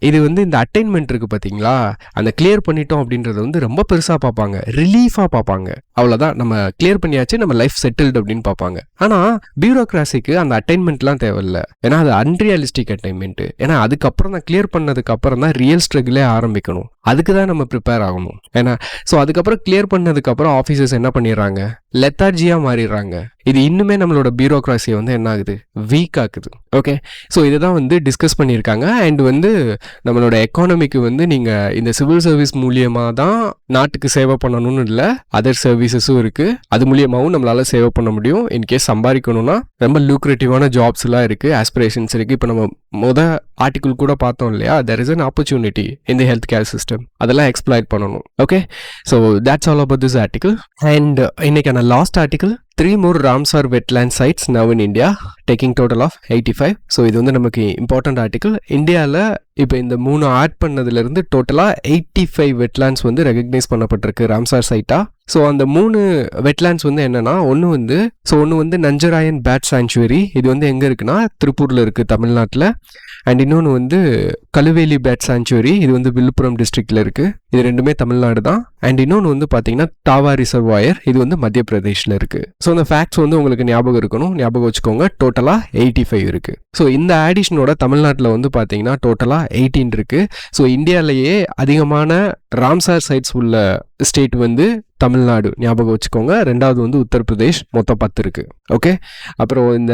இது வந்து இந்த அட்டைன்மெண்ட் இருக்குது பார்த்தீங்களா, அந்த கிளியர் பண்ணிட்டோம் அப்படின்றத வந்து ரொம்ப பெருசாக பார்ப்பாங்க, ரிலீஃபாக பார்ப்பாங்க. அவ்வளோதான், நம்ம கிளியர் பண்ணியாச்சு, நம்ம லைஃப் செட்டில்டு அப்படின்னு பார்ப்பாங்க. ஆனால் பியூரோக்ராசிக்கு அந்த அட்டைன்மெண்ட்லாம் தேவையில்ல. ஏன்னா அது அன்ரியலிஸ்டிக் அட்டைன்மெண்ட். ஏன்னா அதுக்கப்புறம் தான் கிளியர் பண்ணதுக்கு அப்புறம் தான் ரியல் ஸ்ட்ரகிளே ஆரம்பிக்கணும். அதுக்கு தான் நம்ம ப்ரிப்பேர் ஆகணும். ஏன்னா ஸோ அதுக்கப்புறம் கிளியர் பண்ணதுக்கப்புறம் ஆஃபீஸர்ஸ் என்ன பண்ணிடுறாங்க, லெத்தார்ஜியாக மாறிடுறாங்க. இது இன்னுமே நம்மளோட பியூரோக்ராசியை வந்து என்ன ஆகுது, வீக் ஆக்குது. ஓகே. ஸோ இதை தான் வந்து டிஸ்கஸ் பண்ணியிருக்காங்க. அண்ட் வந்து நம்மளோட எக்கானமிக்கு வந்து நீங்கள் இந்த சிவில் சர்வீஸ் மூலியமாக தான் நாட்டுக்கு சேவை பண்ணணும்னு இல்லை, அதர் சர்வீசஸும் இருக்குது, அது மூலியமாகவும் நம்மளால் சேவை பண்ண முடியும். இன்கேஸ் சம்பாதிக்கணும்னா ரொம்ப லூக்ரேட்டிவான ஜாப்ஸ்லாம் இருக்குது, ஆஸ்பிரேஷன்ஸ் இருக்குது. இப்போ நம்ம ஆர்டிகிள் கூட பார்த்தோம் இல்லையா, there is an opportunity in the health care system, அதெல்லாம் எக்ஸ்ப்ளாய்ட் பண்ணணும். Okay. So that's all about this article. And இன்னைக்கான last article 3 more Ramsar wetland sites now in India, taking total of 85. So இது வந்து நமக்கு important article. இந்தியாவில் இப்போ இந்த 3 add பண்ணதுலேருந்து டோட்டலாக 85 வெட்லேண்ட்ஸ் வந்து ரெகக்னைஸ் பண்ணப்பட்டிருக்கு ராம்சார் சைட்டாக. ஸோ அந்த 3 வெட்லேண்ட்ஸ் வந்து என்னென்னா, ஒன்று வந்து நஞ்சராயன் பேட் சாங்சுவரி, இது வந்து எங்கே இருக்குன்னா திருப்பூரில் இருக்குது, தமிழ்நாட்டில். அண்ட் இன்னொன்று வந்து கழுவேலி பேட் சாங்சுவரி, இது வந்து விழுப்புரம் டிஸ்ட்ரிக்டில் இருக்குது, இது ரெண்டுமே தமிழ்நாடு தான். அண்ட் இன்னொன்று வந்து பார்த்தீங்கன்னா டாவா ரிசர்வாயர், இது வந்து மத்திய பிரதேஷில் இருக்குது. ஸோ அந்த ஃபேக்ட்ஸ் வந்து உங்களுக்கு ஞாபகம் வச்சுக்கோங்க. டோட்டலாக 85 இருக்குது. ஸோ இந்த ஆடிஷனோட தமிழ்நாட்டில் வந்து பார்த்தீங்கன்னா டோட்டலாக 18 இருக்குது. ஸோ இந்தியாவிலேயே அதிகமான ராம்சார் சைட்ஸ் உள்ள ஸ்டேட் வந்து தமிழ்நாடு, ஞாபகம் வச்சுக்கோங்க. ரெண்டாவது வந்து உத்தரப்பிரதேஷ், மொத்தம் 10 இருக்குது. ஓகே. அப்புறம் இந்த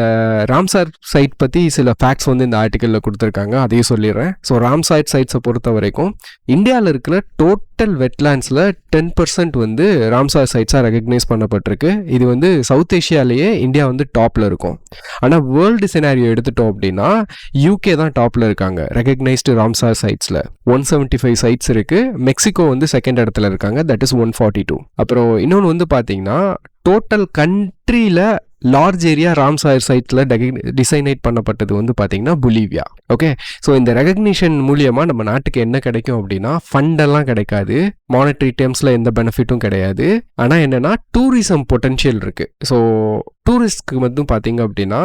ராம்சார் சைட் பற்றி சில ஃபேக்ட்ஸ் வந்து இந்த ஆர்டிக்கலில் கொடுத்துருக்காங்க, அதையும் சொல்லிடுறேன். ஸோ ராம்சார் சைட்ஸை பொறுத்த வரைக்கும் இந்தியாவில் இருக்கிற டோட்டல் வெட்லேண்ட்ஸில் 10% வந்து ராம்சார் சைட்ஸாக ரெகக்னைஸ் பண்ணப்பட்டிருக்கு. இது வந்து சவுத் ஏஷியாலேயே இந்தியா வந்து டாப்பில் இருக்கும். ஆனால் வேர்ல்டு சினாரியோ எடுத்துட்டோம் அப்படின்னா யூகே தான் டாப்பில் இருக்காங்க ரெகக்னைஸ்டு ராம்சார் சைட்ஸில். 175 சைட்ஸ் இருக்குது. மெக்சிகோ வந்து செகண்ட் இடத்துல இருக்காங்க, தட் இஸ் 142. அப்புறம் இன்னொன்று வந்து பார்த்தீங்கன்னா டோட்டல் கண்ட்ரியில் லார்ஜ் ஏரியா ராம்சார் சைட்ஸில் டிசைனேட் பண்ணப்பட்டது வந்து பார்த்தீங்கன்னா பொலிவியா. ஓகே. ஸோ இந்த ரெகக்னிஷன் மூலியமாக நம்ம நாட்டுக்கு என்ன கிடைக்கும் அப்படின்னா, ஃபண்டெல்லாம் கிடைக்காது, மானிட்டரி டேர்ம்ஸில் எந்த பெனிஃபிட்டும் கிடையாது. ஆனால் என்னென்னா டூரிசம் பொட்டன்ஷியல் இருக்குது. ஸோ டூரிஸ்ட்க்கு மட்டும் பார்த்தீங்க அப்படின்னா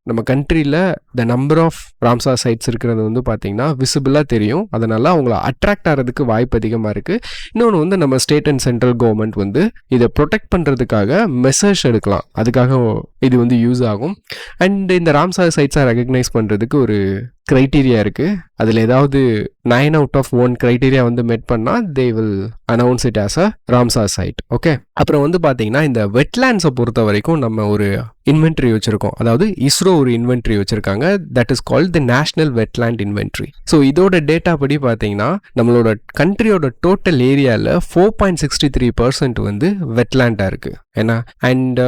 நம்ம கண்ட்ரியில் the number of Ramsar sites இருக்கிறது வந்து பார்த்தீங்கன்னா விசிபிளாக தெரியும். அதனால் அவங்கள அட்ராக்ட் ஆகிறதுக்கு வாய்ப்பு அதிகமாக இருக்குது. இன்னொன்று வந்து நம்ம ஸ்டேட் அண்ட் சென்ட்ரல் கவர்மெண்ட் வந்து இதை ப்ரொடெக்ட் பண்ணுறதுக்காக மெசர்ஸ் எடுக்கலாம், அதுக்காக இது வந்து யூஸ் ஆகும். அண்ட் இந்த ராம்சார் சைட்ஸை ரெகக்னைஸ் பண்ணுறதுக்கு ஒரு க்ரைட்டீரியா இருக்குது. அதில் ஏதாவது 9 out of 1 க்ரைட்டீரியா வந்து மெட் பண்ணால் they will announce it as a Ramsar side. Okay. அப்புறம் வந்து பார்த்தீங்கன்னா இந்த வெட்லேண்ட்ஸை பொறுத்த வரைக்கும் நம்ம ஒரு இன்வென்ட்ரி வச்சுருக்கோம், அதாவது இஸ்ரோ ஒரு இன்வென்ட்ரி வச்சுருக்காங்க, that is called the national wetland inventory. So இதோட டேட்டா படி பார்த்தீங்கன்னா நம்மளோட கண்ட்ரியோட டோட்டல் ஏரியாவில் 4.63% வந்து வெட்லேண்டாக இருக்குது. ஏன்னா அண்ட்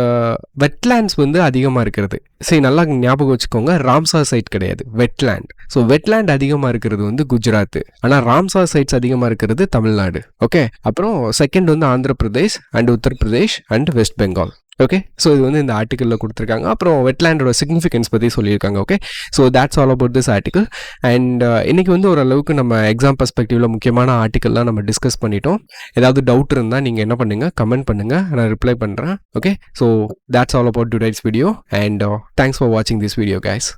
வெட்லேண்ட்ஸ் வந்து அதிகமாக இருக்கிறது, சரி நல்லா ஞாபகம் வச்சுக்கோங்க, ராம்சார் சைட் கிடையாது, வெட்லேண்ட். ஸோ வெட்லேண்ட் அதிகமாக இருக்கிறது வந்து குஜராத், ஆனால் ராம்சார் சைட்ஸ் அதிகமாக இருக்கிறது தமிழ்நாடு. ஓகே. அப்புறம் செகண்ட் வந்து Andhra Pradesh and Uttar Pradesh and west Bengal. Okay. So இது வந்து இந்த ஆர்டிக்கலில் கொடுத்துருக்காங்க. அப்புறம் வெட்லேண்டோட சிக்னிஃபிகன்ஸ் பற்றி சொல்லியிருக்காங்க. Okay. So that's all about this article. And இன்றைக்கி வந்து ஓரளவுக்கு நம்ம எக்ஸாம் பர்ஸ்பெக்டிவில் முக்கியமான ஆர்டிக்கல்லாம் நம்ம டிஸ்கஸ் பண்ணிட்டோம். ஏதாவது டவுட் இருந்தால் நீங்கள் என்ன பண்ணுங்கள், கமெண்ட் பண்ணுங்கள், நான் ரிப்ளை பண்ணுறேன். Okay. So that's all about today's video and thanks for வாட்சிங் திஸ் வீடியோ கைஸ்.